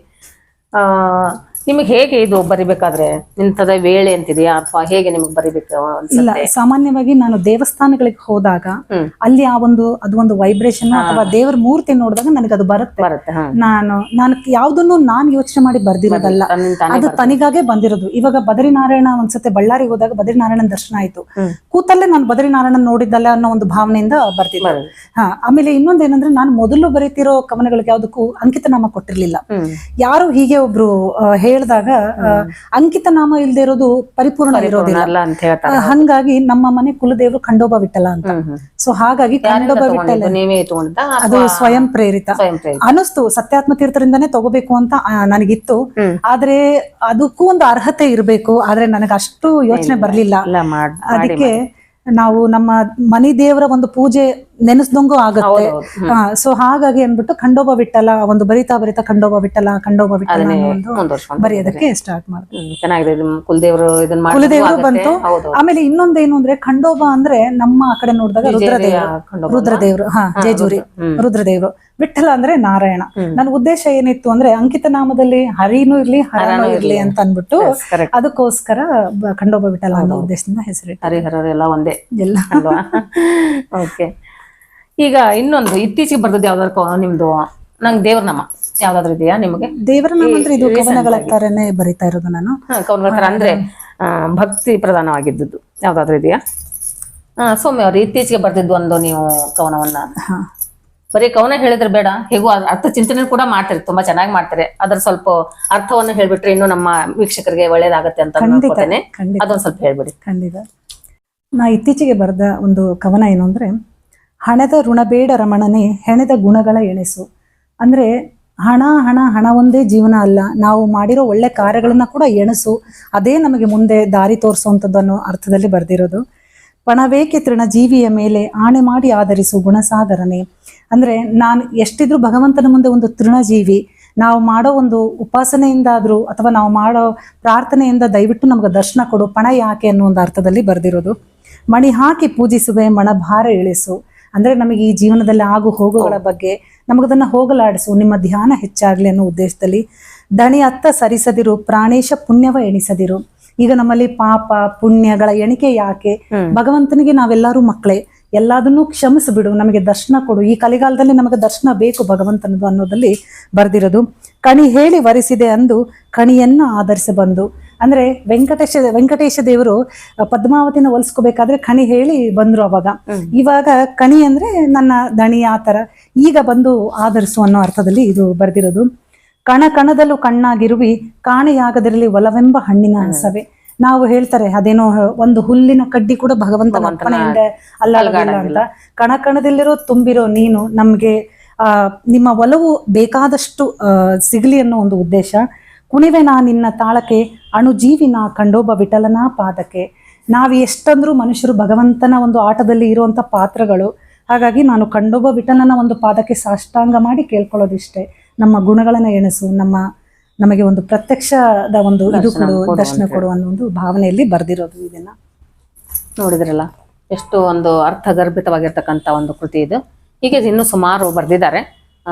S1: ನಿಮಗೆ ಹೇಗೆ ಇದು ಬರಿಬೇಕಾದ್ರೆ ನಿಂತದ ವೇಳೆ ಅಂತಿದೆಯಾ ಅಥವಾ ಹೇಗೆ ನಿಮಗೆ ಬರಿಬೇಕು?
S2: ಇಲ್ಲ, ಸಾಮಾನ್ಯವಾಗಿ ನಾನು ದೇವಸ್ಥಾನಗಳಿಗೆ ಹೋದಾಗ ಅಲ್ಲಿ ಅದು ಒಂದು ವೈಬ್ರೇಷನ್ ಅಥವಾ ದೇವರ ಮೂರ್ತಿ ನೋಡಿದಾಗ ನನಗೆ ಅದು ಬರುತ್ತೆ. ನಾನು ಯಾವ್ದನ್ನು ನಾನು ಯೋಚನೆ ಮಾಡಿ ಬರ್ದಿರೋದಲ್ಲ, ಅದು ತನಿಗಾಗೆ ಬಂದಿರೋದು. ಇವಾಗ ಬದರಿನಾರಾಯಣ ಒಂದ್ಸತಿ ಬಳ್ಳಾರಿಗೆ ಹೋದಾಗ ಬದರಿನಾರಾಯಣನ ದರ್ಶನ ಆಯ್ತು, ಕೂತಲ್ಲೇ ನಾನು ಬದರಿನಾರಾಯಣನ್ ನೋಡಿದ್ದಲ್ಲ ಅನ್ನೋ ಒಂದು ಭಾವನೆಯಿಂದ ಬರ್ತಿದ್ದೆ. ಆಮೇಲೆ ಇನ್ನೊಂದೇನಂದ್ರೆ ನಾನು ಮೊದಲು ಬರೀತಿರೋ ಕವನಗಳಿಗೆ ಯಾವ್ದಕ್ಕೂ ಅಂಕಿತ ನಾಮ ಕೊಟ್ಟಿರ್ಲಿಲ್ಲ. ಯಾರು ಹೀಗೆ ಒಬ್ರು ಹೇಳಿದಾಗ ಅಂಕಿತ ನಾಮ ಇಲ್ದೇ ಇರೋದು ಪರಿಪೂರ್ಣ ಇರೋದಿಲ್ಲ, ಹಂಗಾಗಿ ನಮ್ಮ ಮನೆ ಕುಲದೇವರು ಖಂಡೋಬ ವಿಠಲ ಅಂತ. ಸೊ ಹಾಗಾಗಿ ಖಂಡೋಬ ವಿಠಲ ಅದು ಸ್ವಯಂ ಪ್ರೇರಿತ ಅನಿಸ್ತು, ಸತ್ಯಾತ್ಮ ತೀರ್ಥರಿಂದಾನೇ ತಗೋಬೇಕು ಅಂತ ನನಗಿತ್ತು. ಆದ್ರೆ ಅದಕ್ಕೂ ಒಂದು ಅರ್ಹತೆ ಇರಬೇಕು, ಆದ್ರೆ ನನಗೆ ಅಷ್ಟು ಯೋಚನೆ ಬರ್ಲಿಲ್ಲ. ಅದಕ್ಕೆ ನಾವು ನಮ್ಮ ಮನಿ ದೇವರ ಒಂದು ಪೂಜೆ ನೆನೆಸ್ದಂಗೂ ಆಗತ್ತೆ. ಸೊ ಹಾಗಾಗಿ ಅನ್ಬಿಟ್ಟು ಖಂಡೋಬ ವಿಠಲ ಒಂದು ಬರಿತಾ ಖಂಡೋಬ ವಿಠಲ ಬರೆಯೋದಕ್ಕೆ ಸ್ಟಾರ್ಟ್ ಮಾಡಿದೆ.
S1: ಚೆನ್ನಾಗಿದೆ, ಕುಲದೇವರು
S2: ಬಂತು. ಆಮೇಲೆ ಇನ್ನೊಂದೇನು ಅಂದ್ರೆ ಖಂಡೋಬ ಅಂದ್ರೆ ನಮ್ಮ ಆ ಕಡೆ ನೋಡಿದಾಗ ರುದ್ರದೇವರು, ಜೇಜೂರಿ ರುದ್ರದೇವರು. ವಿಠಲ ಅಂದ್ರೆ ನಾರಾಯಣ. ನನ್ನ ಉದ್ದೇಶ ಏನಿತ್ತು ಅಂದ್ರೆ ಅಂಕಿತ ನಾಮದಲ್ಲಿ ಹರಿನೂ ಇರ್ಲಿ ಹರನೂ ಇರ್ಲಿ ಅಂತ ಅನ್ಬಿಟ್ಟು ಅದಕ್ಕೋಸ್ಕರ ಖಂಡೋಬ ವಿಠಲ ಅನ್ನೋ ಉದ್ದೇಶದಿಂದ ಹೆಸರಿಟ್ಟು.
S1: ಹರಿಹರ ಎಲ್ಲ ಒಂದೇ ಎಲ್ಲ. ಓಕೆ, ಈಗ ಇನ್ನೊಂದು ಇತ್ತೀಚೆಗೆ ಬರ್ದದ್ದು ಯಾವ್ದಾದ್ರು ನಿಮ್ದು ನಂಗೆ ದೇವ್ರ ನಾಮ ಯಾವ್ದಾದ್ರು ಇದೆಯಾ ನಿಮಗೆ?
S2: ದೇವರ ನಾಮ ಅಂದ್ರೆ ಇದು ಕವನಗಳ ತರನೇ ಬರಿತಾ ಇರೋದು ನಾನು.
S1: ಕವನಗಳ ತರ ಅಂದ್ರೆ ಭಕ್ತಿ ಪ್ರಧಾನವಾಗಿದ್ದು ಯಾವ್ದಾದ್ರು ಇದೆಯಾ? ಸೌಮ್ಯ ಅವ್ರು ಇತ್ತೀಚೆಗೆ ಬರ್ದಿದ್ದು ಒಂದು ನೀವು ಕವನವನ್ನ, ಬರೀ ಕವನ ಹೇಳಿದ್ರೆ ಬೇಡ, ಹೇಗೂ ಅರ್ಥ ಚಿಂತನೆ ಕೂಡ ಮಾಡ್ತಾರೆ, ತುಂಬಾ ಚೆನ್ನಾಗಿ ಮಾಡ್ತಾರೆ. ಅದ್ರ ಸ್ವಲ್ಪ ಅರ್ಥವನ್ನು ಹೇಳ್ಬಿಟ್ರೆ ಇನ್ನು ನಮ್ಮ ವೀಕ್ಷಕರಿಗೆ ಒಳ್ಳೇದಾಗತ್ತೆ ಅಂತ ಅನ್ಕೋತೇನೆ. ಅದೊಂದ್ ಸ್ವಲ್ಪ ಹೇಳ್ಬಿಡಿ.
S2: ಖಂಡಿತ. ನಾ ಇತ್ತೀಚೆಗೆ ಬರೆದ ಒಂದು ಕವನ ಏನು ಅಂದ್ರೆ, ಹಣದ ಋಣಬೇಡ ರಮಣನೆ ಹೆಣೆದ ಗುಣಗಳ ಎಣೆಸು. ಅಂದ್ರೆ ಹಣ ಒಂದೇ ಜೀವನ ಅಲ್ಲ, ನಾವು ಮಾಡಿರೋ ಒಳ್ಳೆ ಕಾರ್ಯಗಳನ್ನ ಕೂಡ ಎಣಸು, ಅದೇ ನಮಗೆ ಮುಂದೆ ದಾರಿ ತೋರಿಸುವಂಥದ್ದು ಅನ್ನೋ ಅರ್ಥದಲ್ಲಿ ಬರ್ದಿರೋದು. ಪಣವೇಕೆ ತೃಣಜೀವಿಯ ಮೇಲೆ ಆಣೆ ಮಾಡಿ ಆಧರಿಸು ಗುಣಸಾಗರನೆ. ಅಂದ್ರೆ ನಾನು ಎಷ್ಟಿದ್ರು ಭಗವಂತನ ಮುಂದೆ ಒಂದು ತೃಣಜೀವಿ. ನಾವು ಮಾಡೋ ಒಂದು ಉಪಾಸನೆಯಿಂದಾದ್ರೂ ಅಥವಾ ನಾವು ಮಾಡೋ ಪ್ರಾರ್ಥನೆಯಿಂದ ದಯವಿಟ್ಟು ನಮ್ಗೆ ದರ್ಶನ ಕೊಡು, ಪಣ ಯಾಕೆ ಅನ್ನೋ ಒಂದು ಅರ್ಥದಲ್ಲಿ ಬರ್ದಿರೋದು. ಮಣಿ ಹಾಕಿ ಪೂಜಿಸುವೆ ಮಣಭಾರ ಇಳಿಸು. ಅಂದ್ರೆ ನಮಗೆ ಈ ಜೀವನದಲ್ಲಿ ಆಗು ಹೋಗುಗಳ ಬಗ್ಗೆ ನಮಗದನ್ನ ಹೋಗಲಾಡಿಸು, ನಿಮ್ಮ ಧ್ಯಾನ ಹೆಚ್ಚಾಗ್ಲಿ ಅನ್ನೋ ಉದ್ದೇಶದಲ್ಲಿ. ದಣಿ ಅತ್ತ ಸರಿಸದಿರು ಪ್ರಾಣೇಶ ಪುಣ್ಯವ ಎಣಿಸದಿರು. ಈಗ ನಮ್ಮಲ್ಲಿ ಪಾಪ ಪುಣ್ಯಗಳ ಎಣಿಕೆ ಯಾಕೆ? ಭಗವಂತನಿಗೆ ನಾವೆಲ್ಲರೂ ಮಕ್ಕಳೇ, ಎಲ್ಲದನ್ನೂ ಕ್ಷಮಿಸ್ಬಿಡು, ನಮಗೆ ದರ್ಶನ ಕೊಡು, ಈ ಕಲಿಗಾಲದಲ್ಲಿ ನಮಗೆ ದರ್ಶನ ಬೇಕು ಭಗವಂತನದು ಅನ್ನೋದಲ್ಲಿ ಬರ್ದಿರೋದು. ಕಣಿ ಹೇಳಿ ವರಿಸಿದೆ ಅಂದು ಕಣಿಯನ್ನ ಆಧರಿಸಿ ಬಂದು. ಅಂದ್ರೆ ವೆಂಕಟೇಶ ದೇವರು ಪದ್ಮಾವತಿನ ಹೊಲಿಸ್ಕೋಬೇಕಾದ್ರೆ ಕಣಿ ಹೇಳಿ ಬಂದ್ರು ಅವಾಗ. ಇವಾಗ ಕಣಿ ಅಂದ್ರೆ ನನ್ನ ದಣಿ ಆ ತರ, ಈಗ ಬಂದು ಆಧರಿಸು ಅನ್ನೋ ಅರ್ಥದಲ್ಲಿ ಇದು ಬರ್ದಿರೋದು. ಕಣದಲ್ಲೂ ಕಣ್ಣಾಗಿರುವಿ ಕಾಣೆಯಾಗದಿರಲಿ ಒಲವೆಂಬ ಹಣ್ಣಿನ ಅನ್ಸವೆ. ನಾವು ಹೇಳ್ತಾರೆ ಅದೇನೋ ಒಂದು ಹುಲ್ಲಿನ ಕಡ್ಡಿ ಕೂಡ ಭಗವಂತನ ಅರ್ಪಣೆಯಿಂದ ಅಲ್ಲ ಅಂತ. ಕಣದಲ್ಲಿರೋ ತುಂಬಿರೋ ನೀನು ನಮ್ಗೆ ನಿಮ್ಮ ಒಲವು ಬೇಕಾದಷ್ಟು ಸಿಗಲಿ ಅನ್ನೋ ಒಂದು ಉದ್ದೇಶ. ಕುಣಿವೆ ನಾ ನಿನ್ನ ತಾಳಕ್ಕೆ ಅಣುಜೀವಿ ನಾ ಖಂಡೋಬ ವಿಠಲನ ಪಾದಕ್ಕೆ. ನಾವು ಎಷ್ಟಂದ್ರೂ ಮನುಷ್ಯರು ಭಗವಂತನ ಒಂದು ಆಟದಲ್ಲಿ ಇರುವಂತ ಪಾತ್ರಗಳು. ಹಾಗಾಗಿ ನಾನು ಖಂಡೋಬ ವಿಠಲನ ಒಂದು ಪಾದಕ್ಕೆ ಸಾಷ್ಟಾಂಗ ಮಾಡಿ ಕೇಳ್ಕೊಳ್ಳೋದಿಷ್ಟೇ, ನಮ್ಮ ಗುಣಗಳನ್ನ ಎಣಿಸು, ನಮಗೆ ಒಂದು ಪ್ರತ್ಯಕ್ಷದ ಒಂದು ಇದು ಕೊಡು, ದರ್ಶನ ಕೊಡು ಅನ್ನೋ ಒಂದು ಭಾವನೆಯಲ್ಲಿ ಬರ್ದಿರೋದು. ಇದನ್ನ
S1: ನೋಡಿದ್ರಲ್ಲ, ಎಷ್ಟು ಒಂದು ಅರ್ಥಗರ್ಭಿತವಾಗಿರ್ತಕ್ಕಂಥ ಒಂದು ಕೃತಿ ಇದು. ಹೀಗೆ ಇನ್ನೂ ಸುಮಾರು ಬರ್ದಿದ್ದಾರೆ.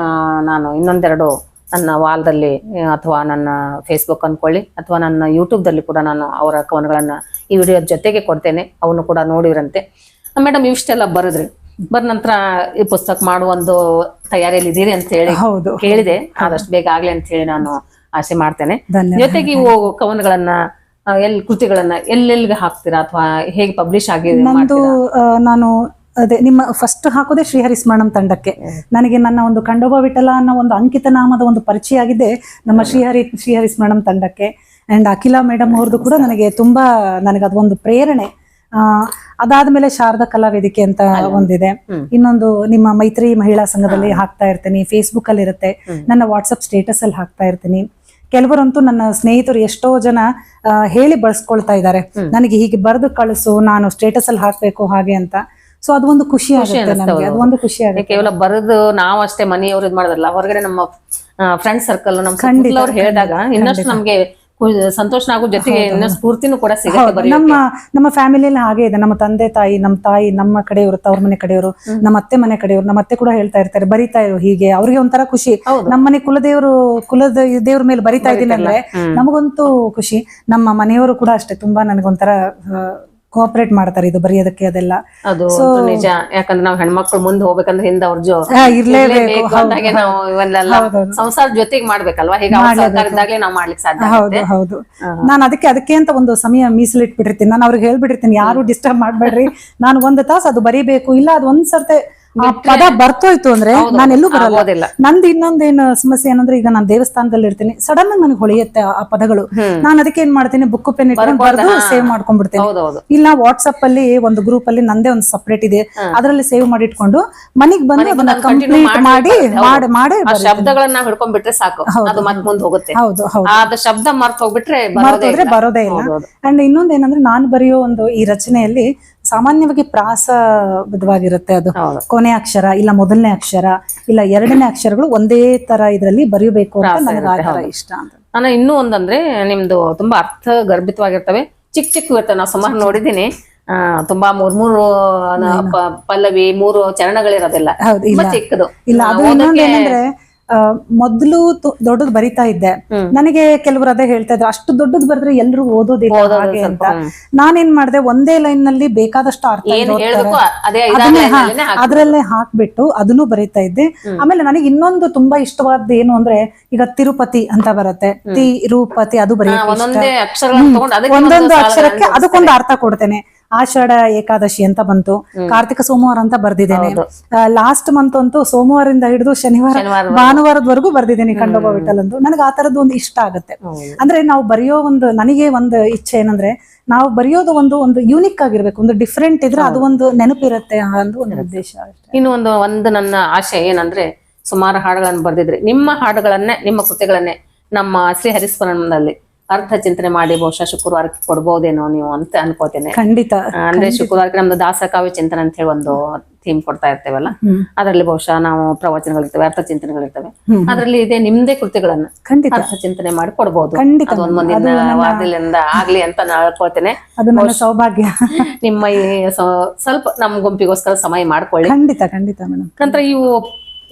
S1: ನಾನು ಇನ್ನೊಂದೆರಡು ನನ್ನ ವಾಲ್ದಲ್ಲಿ ಅಥವಾ ನನ್ನ ಫೇಸ್ಬುಕ್ ಅನ್ಕೊಳ್ಳಿ ಅಥವಾ ನನ್ನ ಯೂಟ್ಯೂಬ್ದಲ್ಲಿ ಕೂಡ ನಾನು ಅವರ ಕವನಗಳನ್ನ ಈ ವಿಡಿಯೋ ಜೊತೆಗೆ ಕೊಡ್ತೇನೆ, ಅವನು ಕೂಡ ನೋಡಿರಂತೆ. ಮೇಡಮ್ ಇಷ್ಟೆಲ್ಲ ಬರೆದ್ರಿ, ಬರ್ ನಂತರ ಈ ಪುಸ್ತಕ ಮಾಡುವ ಒಂದು ತಯಾರಿಯಲ್ಲಿ ಇದ್ದೀರಿ ಅಂತ ಹೇಳಿ ಕೇಳಿದೆ. ಆದಷ್ಟು ಬೇಗ ಆಗ್ಲಿ ಅಂತ ಹೇಳಿ ನಾನು ಆಸೆ ಮಾಡ್ತೇನೆ. ಜೊತೆಗೆ ಇವು ಕವನಗಳನ್ನ ಕೃತಿಗಳನ್ನ ಎಲ್ಲೆಲ್ಲಿಗೆ ಹಾಕ್ತೀರಾ ಅಥವಾ ಹೇಗೆ ಪಬ್ಲಿಷ್ ಆಗಿದೆ?
S2: ನಾನು ಅದೇ ನಿಮ್ಮ ಫಸ್ಟ್ ಹಾಕೋದೇ ಶ್ರೀಹರಿ ಸ್ಮರಣಂ ತಂಡಕ್ಕೆ. ನನಗೆ ನನ್ನ ಒಂದು ಖಂಡೋಬ ವಿಠಲ ಅನ್ನೋ ಒಂದು ಅಂಕಿತ ನಾಮದ ಒಂದು ಪರಿಚಯ ಆಗಿದೆ ನಮ್ಮ ಶ್ರೀಹರಿ ಸ್ಮರಣಂ ತಂಡಕ್ಕೆ. ಅಂಡ್ ಅಖಿಲಾ ಮೇಡಮ್ ಅವ್ರದ್ದು ಕೂಡ ನನಗೆ ತುಂಬಾ ಅದೊಂದು ಪ್ರೇರಣೆ. ಅದಾದ್ಮೇಲೆ ಶಾರದಾ ಕಲಾ ವೇದಿಕೆ ಅಂತ ಒಂದಿದೆ, ಇನ್ನೊಂದು ನಿಮ್ಮ ಮೈತ್ರಿ ಮಹಿಳಾ ಸಂಘದಲ್ಲಿ ಹಾಕ್ತಾ ಇರ್ತೀನಿ, ಫೇಸ್ಬುಕ್ ಅಲ್ಲಿ ಇರುತ್ತೆ, ನನ್ನ ವಾಟ್ಸಪ್ ಸ್ಟೇಟಸ್ ಅಲ್ಲಿ ಹಾಕ್ತಾ ಇರ್ತೀನಿ. ಕೆಲವರಂತೂ ನನ್ನ ಸ್ನೇಹಿತರು ಎಷ್ಟೋ ಜನ ಹೇಳಿ ಬಳಸ್ಕೊಳ್ತಾ ಇದ್ದಾರೆ, ನನಗೆ ಹೀಗೆ ಬರೆದು ಕಳಿಸು, ನಾನು ಸ್ಟೇಟಸ್ ಅಲ್ಲಿ ಹಾಕ್ಬೇಕು ಹಾಗೆ ಅಂತ. ಸೊ ಅದು ಒಂದು ಖುಷಿ ಆಗುತ್ತೆ ನಮ್ಗೆ, ಅದು ಒಂದು ಖುಷಿ ಆಗುತ್ತೆ.
S1: ಕೇವಲ ಬರೆದು ನಾವು ಅಷ್ಟೇ ಮನೆಯವ್ರು ಇದು ಮಾಡೋದಲ್ಲ, ಹೊರಗಡೆ ನಮ್ಮ ಫ್ರೆಂಡ್ ಸರ್ಕಲ್ ನಮ್ಮ ಅವ್ರು ಹೇಳಿದಾಗ ಇನ್ನಷ್ಟು ನಮ್ಗೆ ಸಂತೋಷ ಆಗೋ ಜೊತೆಗೆ ಇನ್ನ ಸ್ಫೂರ್ತಿನೂ ಕೂಡ ಸಿಗುತ್ತೆ.
S2: ನಮ್ಮ ಫ್ಯಾಮಿಲಿಯಲ್ಲಿ ಹಾಗೆ ಇದೆ. ನಮ್ಮ ತಂದೆ ತಾಯಿ, ನಮ್ಮ ತಾಯಿ, ನಮ್ಮ ಕಡೆಯವರು, ತವ್ರ ಮನೆ ಕಡೆಯವರು, ನಮ್ಮ ಅತ್ತೆ ಮನೆ ಕಡೆಯವರು, ನಮ್ಮ ಅತ್ತೆ ಕೂಡ ಹೇಳ್ತಾ ಇರ್ತಾರೆ ಬರಿತಾ ಇರು ಹೀಗೆ. ಅವ್ರಿಗೆ ಒಂಥರ ಖುಷಿ, ನಮ್ಮನೆ ಕುಲದ ದೇವ್ರ ಮೇಲೆ ಬರಿತಾ ಇದ್ದೀನಿ ಅಂದ್ರೆ ನಮಗಂತೂ ಖುಷಿ. ನಮ್ಮ ಮನೆಯವರು ಕೂಡ ಅಷ್ಟೇ ತುಂಬಾ ನನಗೊಂಥರ ಕೋಆಪರೇಟ್ ಮಾಡ್ತಾರೆ ಇದು ಬರೆಯೋದಕ್ಕೆ ಅದೆಲ್ಲ.
S1: ಅದು ನಿಜ, ಯಾಕಂದ್ರೆ ನಾವು ಹೆಣ್ಮಕ್ಳು ಮುಂದೆ ಹೋಗ್ಬೇಕಂದ್ರೆ ಹಿಂದೆ ಅವ್ರ
S2: ಇರ್ಲೇಬೇಕು.
S1: ನಾವು ಇವನ್ನೆಲ್ಲ ಸಂಸಾರ ಜೊತೆಗೆ ಮಾಡ್ಬೇಕಲ್ವಾ, ಹೀಗೆ ಸರ್ಕಾರದಾಗ್ಲೇ ನಾವು ಮಾಡ್ಲಿಕ್ಕೆ ಸಾಧ್ಯ.
S2: ಹೌದು. ನಾನು ಅದಕ್ಕೆ ಅಂತ ಒಂದು ಸಮಯ ಮೀಸಲಿಟ್ಬಿಟ್ಟಿರ್ತೀನಿ. ನಾನು ಅವ್ರಿಗೆ ಹೇಳ್ಬಿಟ್ಟಿರ್ತೀನಿ, ಯಾರು ಡಿಸ್ಟರ್ಬ್ ಮಾಡ್ಬೇಡ್ರಿ, ನಾನು ಒಂದು ತಾಸು ಅದು ಬರೀಬೇಕು. ಇಲ್ಲ ಅದು ಒಂದ್ ಸರ್ತೆ ಆ ಪದ ಬರ್ತೋಯ್ತು ಅಂದ್ರೆ ನಾನು ಎಲ್ಲೂ ಬರಲ್ಲ. ನಂದು ಇನ್ನೊಂದೇನು ಸಮಸ್ಯೆ ಏನಂದ್ರೆ, ಈಗ ನಾನು ದೇವಸ್ಥಾನದಲ್ಲಿ ಇರ್ತೀನಿ, ಸಡನ್ ಆಗಿ ನನಗೆ ಹೊಳೆಯುತ್ತೆ ಆ ಪದಗಳು. ನಾನು ಅದಕ್ಕೆ ಏನ್ ಮಾಡ್ತೀನಿ, ಬುಕ್ ಪೆನ್ ಇಟ್ಕೊಂಡು ಬರೆದು ಸೇವ್ ಮಾಡ್ಕೊಂಡ್ಬಿಡ್ತೀನಿ. ಇಲ್ಲ ವಾಟ್ಸ್ಆಪ್ ಅಲ್ಲಿ ಒಂದು ಗ್ರೂಪ್ ಅಲ್ಲಿ ನಂದೇ ಒಂದು ಸಪರೇಟ್ ಇದೆ, ಅದರಲ್ಲಿ ಸೇವ್ ಮಾಡಿ ಇಟ್ಕೊಂಡು ಮನೆಗ್ ಬಂದು ಅದನ್ನ ಕಂಪ್ಲೀಟ್ ಮಾಡಿ
S1: ಶಬ್ದಗಳನ್ನ ಹಿಡ್ಕೊಂಡ್ಬಿಟ್ರೆ ಸಾಕು, ಅದು ಮತ್ತೆ ಮುಂದೆ ಹೋಗುತ್ತೆ.
S2: ಹೌದು.
S1: ಅದ ಶಬ್ದ ಮರ್ತ್ ಹೋಗ್ಬಿಟ್ರೆ
S2: ಬರೋದೇ ಇಲ್ಲ. ಅಂಡ್ ಇನ್ನೊಂದ್ ಏನಂದ್ರೆ, ನಾನು ಬರೆಯೋ ಒಂದು ಈ ರಚನೆಯಲ್ಲಿ ಸಾಮಾನ್ಯವಾಗಿ ಪ್ರಾಸಬದ್ಧವಾಗಿರುತ್ತೆ. ಅದು ಕೊನೆ ಅಕ್ಷರ ಇಲ್ಲ ಮೊದಲನೇ ಅಕ್ಷರ ಇಲ್ಲ ಎರಡನೇ ಅಕ್ಷರಗಳು ಒಂದೇ ತರ ಇದ್ರಲ್ಲಿ ಬರೆಯಬೇಕು ಅಂತ ನನಗೆ ಆ ತರ ಇಷ್ಟ ಅಂತ.
S1: ನಾನು ಇನ್ನೂ ಒಂದಂದ್ರೆ, ನಿಮ್ದು ತುಂಬಾ ಅರ್ಥ ಗರ್ಭಿತವಾಗಿರ್ತವೆ, ಚಿಕ್ಕ ಇರ್ತವೆ. ನಾವು ಸುಮಾರು ನೋಡಿದೀನಿ, ತುಂಬಾ ಮೂರು ಪಲ್ಲವಿ 3 ಚರಣಗಳಿರೋದಿಲ್ಲ, ಚಿಕ್ಕದು.
S2: ಇಲ್ಲ ಅದು ಇನ್ನೊಂದೇನಂದ್ರೆ, ಮೊದ್ಲು ದೊಡ್ಡದು ಬರಿತಾ ಇದ್ದೆ. ನನಗೆ ಕೆಲವರು ಅದೇ ಹೇಳ್ತಾ ಇದ್ರು, ಅಷ್ಟು ದೊಡ್ಡದು ಬರೆದ್ರೆ ಎಲ್ರು ಓದೋದಿಲ್ಲ ಹಾಗೆ ಅಂತ. ನಾನೇನ್ ಮಾಡ್ದೆ, ಒಂದೇ ಲೈನ್ ನಲ್ಲಿ ಬೇಕಾದಷ್ಟು ಅರ್ಥ ಅದ್ರಲ್ಲೇ ಹಾಕ್ಬಿಟ್ಟು ಅದನ್ನು ಬರಿತಾ ಇದ್ದೆ. ಆಮೇಲೆ ನನಗೆ ಇನ್ನೊಂದು ತುಂಬಾ ಇಷ್ಟವಾದ ಏನು ಅಂದ್ರೆ, ಈಗ ತಿರುಪತಿ ಅಂತ ಬರುತ್ತೆ, ತಿರುಪತಿ, ಅದು ಬರೆಯಕ್ಕೆ ಒಂದೊಂದು ಅಕ್ಷರಕ್ಕೆ ಅದಕ್ಕೊಂದು ಅರ್ಥ ಕೊಡ್ತೇನೆ. ಆಷಾಢ ಏಕಾದಶಿ ಅಂತ ಬಂತು, ಕಾರ್ತಿಕ ಸೋಮವಾರ ಅಂತ ಬರ್ದಿದ್ದೇನೆ. ಲಾಸ್ಟ್ ಮಂತ್ ಅಂತೂ ಸೋಮವಾರದಿಂದ ಹಿಡಿದು ಶನಿವಾರ ಭಾನುವಾರದವರೆಗೂ ಬರ್ದಿದ್ದೇನೆ ಖಂಡೋಬ ವಿಠಲ್ ಅಂತ. ನನಗೆ ಆ ತರದ್ದು ಒಂದು ಇಷ್ಟ ಆಗುತ್ತೆ. ಅಂದ್ರೆ ನಾವು ಬರೆಯೋ ನನಗೆ ಒಂದು ಇಚ್ಛೆ ಏನಂದ್ರೆ, ನಾವು ಬರೆಯೋದು ಒಂದು ಯೂನಿಕ್ ಆಗಿರ್ಬೇಕು, ಒಂದು ಡಿಫ್ರೆಂಟ್ ಇದ್ರೆ ಅದು ಒಂದು ನೆನಪಿರುತ್ತೆ ಅನ್ನೋ ಒಂದು ಉದ್ದೇಶ.
S1: ಇನ್ನು ಒಂದು ನನ್ನ ಆಶೆ ಏನಂದ್ರೆ, ಸುಮಾರು ಹಾಡುಗಳನ್ನು ಬರ್ದಿದ್ರಿ, ನಿಮ್ಮ ಹಾಡುಗಳನ್ನೇ, ನಿಮ್ಮ ಕೃತಿಗಳನ್ನೇ ನಮ್ಮ ಶ್ರೀ ಹರಿಸ್ಮರಣದಲ್ಲಿ ಅರ್ಥ ಚಿಂತನೆ ಮಾಡಿ ಬಹುಶಃ ಶುಕ್ರವಾರಕ್ಕೆ ಕೊಡ್ಬೋದೇನೋ ನೀವು ಅಂತ ಅನ್ಕೋತೇನೆ.
S2: ಖಂಡಿತ.
S1: ಅಂದ್ರೆ ಶುಕ್ರವಾರಕ್ಕೆ ನಮ್ದು ದಾಸಕಾವ್ಯ ಚಿಂತನೆ ಅಂತ ಹೇಳಿ ಒಂದು ಥೀಮ್ ಕೊಡ್ತಾ ಇರ್ತೇವಲ್ಲ, ಅದರಲ್ಲಿ ಬಹುಶಃ ನಾವು ಪ್ರವಚನಗಳಿರ್ತವೆ, ಅರ್ಥ ಚಿಂತನೆಗಳಿರ್ತವೆ. ಅದ್ರಲ್ಲಿ ಇದೆ ನಿಮ್ದೇ ಕೃತಿಗಳನ್ನ
S2: ಖಂಡಿತ
S1: ಅರ್ಥ ಚಿಂತನೆ ಮಾಡಿ ಕೊಡ್ಬೋದು.
S2: ಅದೊಂದು
S1: ಮುಂದಿನ ವಾರದಿಂದ ಆಗ್ಲಿ ಅಂತ ನಾನು ಹೇಳ್ಕೊಳ್ತೇನೆ.
S2: ಅದು ನನ್ನ ಸೌಭಾಗ್ಯ.
S1: ನಿಮ್ಮ ಸ್ವಲ್ಪ ನಮ್ ಗುಂಪಿಗೋಸ್ಕರ ಸಮಯ ಮಾಡ್ಕೊಳ್ಳಿ.
S2: ಖಂಡಿತ ಖಂಡಿತ ಮೇಡಮ್.
S1: ನಂತರ ಇವು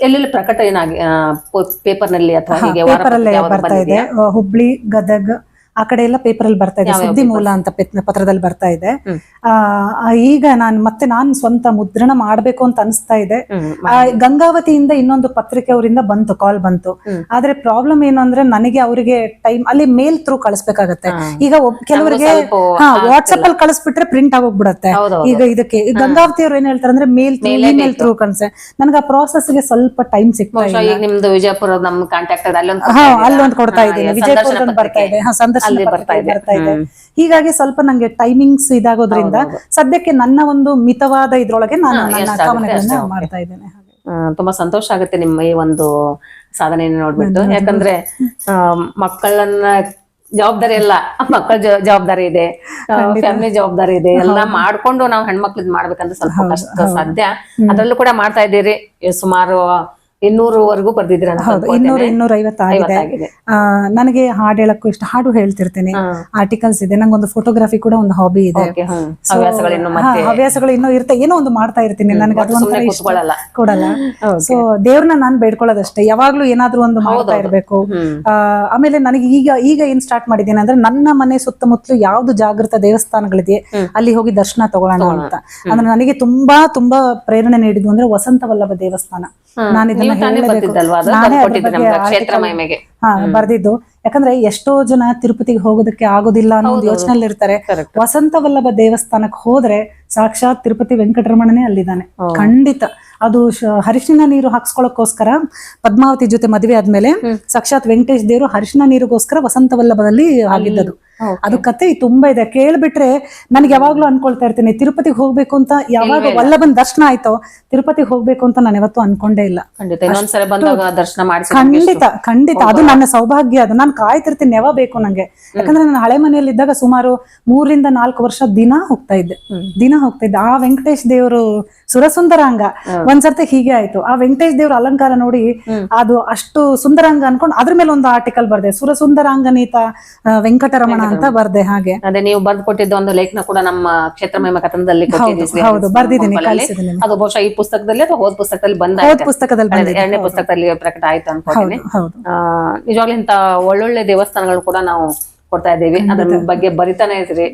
S1: ಎಲ್ಲೆಲ್ಲಿ ಪ್ರಕಟ ಏನಾಗಿ ಪೇಪರ್ ನಲ್ಲಿ ಅಥವಾ ಹೀಗೆ
S2: ಬರ್ತಾ ಇದೆ, ಹುಬ್ಳಿ, ಗದಗ್ ಆ ಕಡೆ ಎಲ್ಲ ಪೇಪರ್ ಅಲ್ಲಿ ಬರ್ತಾ ಇದೆ. ಸುದ್ದಿ ಮೂಲ ಅಂತ ಪತ್ರದಲ್ಲಿ ಬರ್ತಾ ಇದೆ. ಈಗ ನಾನು ಸ್ವಂತ ಮುದ್ರಣ ಮಾಡ್ಬೇಕು ಅಂತ ಅನಿಸ್ತಾ ಇದೆ. ಗಂಗಾವತಿಯಿಂದ ಇನ್ನೊಂದು ಪತ್ರಿಕೆ ಅವರಿಂದ ಕಾಲ್ ಬಂತು. ಆದ್ರೆ ಪ್ರಾಬ್ಲಮ್ ಏನು ಅಂದ್ರೆ, ನನಗೆ ಅವರಿಗೆ ಟೈಮ್ ಅಲ್ಲಿ ಮೇಲ್ ಥ್ರೂ ಕಳಿಸ್ಬೇಕಾಗತ್ತೆ. ಈಗ ಕೆಲವರಿಗೆ ವಾಟ್ಸ್ಆಪ್ ಅಲ್ಲಿ ಕಳಿಸ್ಬಿಟ್ರೆ ಪ್ರಿಂಟ್ ಆಗೋಗ್ಬಿಡತ್ತೆ. ಈಗ ಇದಕ್ಕೆ ಗಂಗಾವತಿ ಅವ್ರು ಏನ್ ಹೇಳ್ತಾರೆ ಅಂದ್ರೆ, ಮೇಲ್ ಥ್ರೂ ಕಳ್ಸೆ. ನನಗೆ ಆ ಪ್ರಾಸೆಸ್ ಗೆ ಸ್ವಲ್ಪ ಟೈಮ್ ಸಿಗ್ತಾ ಇಲ್ಲ.
S1: ನಿಮ್ದು ವಿಜಯಪುರ ನಮ್ ಕಾಂಟ್ಯಾಕ್ಟ್
S2: ಅಲ್ಲೊಂದು ಕೊಡ್ತಾ ಇದ್ದೀನಿ, ವಿಜಯಪುರದಲ್ಲಿ ಬರ್ತಾ ಇದೆ, ಸಂದರ್ಶನ ಬರ್ತಾ ಇದೆ. ಹೀಗಾಗಿ ಸ್ವಲ್ಪ ನಂಗೆ ಟೈಮಿಂಗ್ಸ್ ಇದಾಗೋದ್ರಿಂದ ಸದ್ಯಕ್ಕೆ ನನ್ನ ಒಂದು ಮಿತವಾದ ಇದ್ರೊಳಗೆ ನಾನು ನನ್ನ ಕಾಮನೆಗಳನ್ನ ಮಾಡ್ತಾ ಇದ್ದೇನೆ.
S1: ತುಂಬಾ ಸಂತೋಷ ಆಗುತ್ತೆ ನಿಮ್ಮ ಈ ಒಂದು ಸಾಧನೆಯನ್ನು ನೋಡ್ಬಿಟ್ಟು. ಯಾಕಂದ್ರೆ ಮಕ್ಕಳನ್ನ ಜವಾಬ್ದಾರಿ ಎಲ್ಲ ಮಕ್ಕಳ ಜವಾಬ್ದಾರಿ ಇದೆ, ಫ್ಯಾಮಿಲಿ ಜವಾಬ್ದಾರಿ ಇದೆ, ಎಲ್ಲ ಮಾಡ್ಕೊಂಡು ನಾವು ಹೆಣ್ಮಕ್ಳದ್ ಮಾಡ್ಬೇಕಂದ್ರೆ ಸ್ವಲ್ಪ ಕಷ್ಟ ಸಾಧ್ಯ. ಅದ್ರಲ್ಲೂ ಕೂಡ ಮಾಡ್ತಾ ಇದ್ದೀರಿ. ಸುಮಾರು 200ವರೆಗೂ ಬರ್ದಿದ್ರೆ
S2: 250 ಆಗಿದೆ. ನನಗೆ ಹಾಡು ಹೇಳಕ್ಕೂ ಇಷ್ಟ, ಹಾಡು ಹೇಳ್ತಿರ್ತೇನೆ, ಆರ್ಟಿಕಲ್ಸ್ ಇದೆ, ನಂಗೊಂದು ಫೋಟೋಗ್ರಫಿ ಕೂಡ ಒಂದು ಹಾಬಿ ಇದೆ. ಹವ್ಯಾಸಗಳು ಇನ್ನೂ ಇರುತ್ತೆ, ಏನೋ ಒಂದು ಮಾಡ್ತಾ ಇರ್ತೀನಿ. ನನಗೆ ಅದು ಒಂಥರ ಇಷ್ಟ ಕೊಡಲ್ಲ. ಸೊ ದೇವ್ರನ್ನ ನಾನ್ ಬೇಡ್ಕೊಳ್ಳೋದಷ್ಟೇ, ಯಾವಾಗ್ಲೂ ಏನಾದ್ರೂ ಒಂದು ಮಾಡ್ತಾ ಇರ್ಬೇಕು. ಆಮೇಲೆ ನನಗೆ ಈಗ ಏನ್ ಸ್ಟಾರ್ಟ್ ಮಾಡಿದ್ದೀನಿ ಅಂದ್ರೆ, ನನ್ನ ಮನೆ ಸುತ್ತಮುತ್ತಲು ಯಾವ್ದು ಜಾಗೃತ ದೇವಸ್ಥಾನಗಳಿದೆ ಅಲ್ಲಿ ಹೋಗಿ ದರ್ಶನ ತಗೊಳ್ಳೋಣ ಅಂತ. ಅಂದ್ರೆ ನನಗೆ ತುಂಬಾ ತುಂಬಾ ಪ್ರೇರಣೆ ನೀಡಿದ್ದು ಅಂದ್ರೆ ವಸಂತ ವಲ್ಲಭ ದೇವಸ್ಥಾನ. ನಾನು ಇದನ್ನ ಬರ್ದಿದ್ದು. ಯಾಕಂದ್ರೆ ಎಷ್ಟೋ ಜನ ತಿರುಪತಿಗೆ ಹೋಗೋದಕ್ಕೆ ಆಗೋದಿಲ್ಲ ಅನ್ನೋ ಒಂದು ಯೋಚನೆಯಲ್ಲಿ ಇರ್ತಾರೆ. ವಸಂತ ವಲ್ಲಭ ದೇವಸ್ಥಾನಕ್ಕೆ ಹೋದ್ರೆ ಸಾಕ್ಷಾತ್ ತಿರುಪತಿ ವೆಂಕಟರಮಣನೇ ಅಲ್ಲಿದ್ದಾನೆ. ಖಂಡಿತ ಅದು ಹರಿಶಿನ ನೀರು ಹಾಕ್ಸ್ಕೊಳಕ್ಕೋಸ್ಕರ ಪದ್ಮಾವತಿ ಜೊತೆ ಮದುವೆ ಆದ್ಮೇಲೆ ಸಾಕ್ಷಾತ್ ವೆಂಕಟೇಶ್ ದೇವರು ಹರಿಶಿನ ನೀರಿಗೋಸ್ಕರ ವಸಂತ ವಲ್ಲಭದಲ್ಲಿ ಆಗಿದ್ದದು. ಅದು ಕತೆ ತುಂಬಾ ಇದೆ, ಕೇಳ್ಬಿಟ್ರೆ ನನಗೆ ಯಾವಾಗ್ಲೂ ಅನ್ಕೊಳ್ತಾ ಇರ್ತೀನಿ, ತಿರುಪತಿಗೆ ಹೋಗ್ಬೇಕು ಅಂತ. ಯಾವಾಗ ವಲ್ಲಭನ್ ದರ್ಶನ ಆಯ್ತೋ ತಿರುಪತಿಗೆ ಹೋಗ್ಬೇಕು ಅಂತ ನಾನು ಯಾವತ್ತೂ ಅನ್ಕೊಂಡೇ ಇಲ್ಲ. ಖಂಡಿತ ಖಂಡಿತ ಅದು ನನ್ನ ಸೌಭಾಗ್ಯ. ಅದು ನಾನು ನಾನು ಕಾಯ್ತಿರ್ತೀನಿ ಯಾವಾಗ ಬೇಕು ನಂಗೆ. ಯಾಕಂದ್ರೆ ನಾನು ಹಳೆ ಮನೆಯಲ್ಲಿ ಇದ್ದಾಗ ಸುಮಾರು 3 ರಿಂದ 4 ವರ್ಷ ದಿನ ಹೋಗ್ತಾ ಇದ್ದೆ. ಆ ವೆಂಕಟೇಶ್ ದೇವರು ಸುರಸುಂದರಾಂಗ ಒಂದ್ಸರ್ತಿ ಹೀಗೆ ಆಯ್ತು. ಆ ವೆಂಕಟೇಶ್ ದೇವ್ರ ಅಲಂಕಾರ ನೋಡಿ ಅದು ಅಷ್ಟು ಸುಂದರಾಂಗ ಅನ್ಕೊಂಡು ಅದ್ರ ಮೇಲೆ ಒಂದು ಆರ್ಟಿಕಲ್ ಬರ್ದೆ, ಸುರಸುಂದರಾಂಗನೀತ ವೆಂಕಟರಮಣ ಅಂತ ಬರ್ದೆ. ಹಾಗೆ
S1: ಅದೇ ನೀವು ಬರ್ದು ಕೊಟ್ಟಿದ್ದ ಒಂದು ಲೇಖನ ಕೂಡ ನಮ್ಮ ಕ್ಷೇತ್ರ ಮಹಿಮಾ ಕಥನದಲ್ಲಿ
S2: ಹೌದು ಬರ್ದಿದ್ದೀನಿ, ಕಳಿಸಿದ್ದೀನಿ.
S1: ಅದು ಬಹುಶಃ ಈ ಪುಸ್ತಕದಲ್ಲಿ ಅಥವಾ ಹೋದ ಪುಸ್ತಕದಲ್ಲಿ
S2: ಪುಸ್ತಕದಲ್ಲಿ
S1: ಎರಡನೇ ಪುಸ್ತಕದಲ್ಲಿ ಪ್ರಕಟ ಆಯ್ತು ಅನ್ಕೋತೀನಿ. ನಿಜವಾಗ್ಲೂ ಇಂತ ಒಳ್ಳೊಳ್ಳೆ ದೇವಸ್ಥಾನಗಳು ಕೂಡ ನಾವು ಕೊಡ್ತಾ ಇದ್ದೀವಿ, ಅದ್ರ ಬಗ್ಗೆ ಬರಿತಾನೆ ಇದ್ರಿ.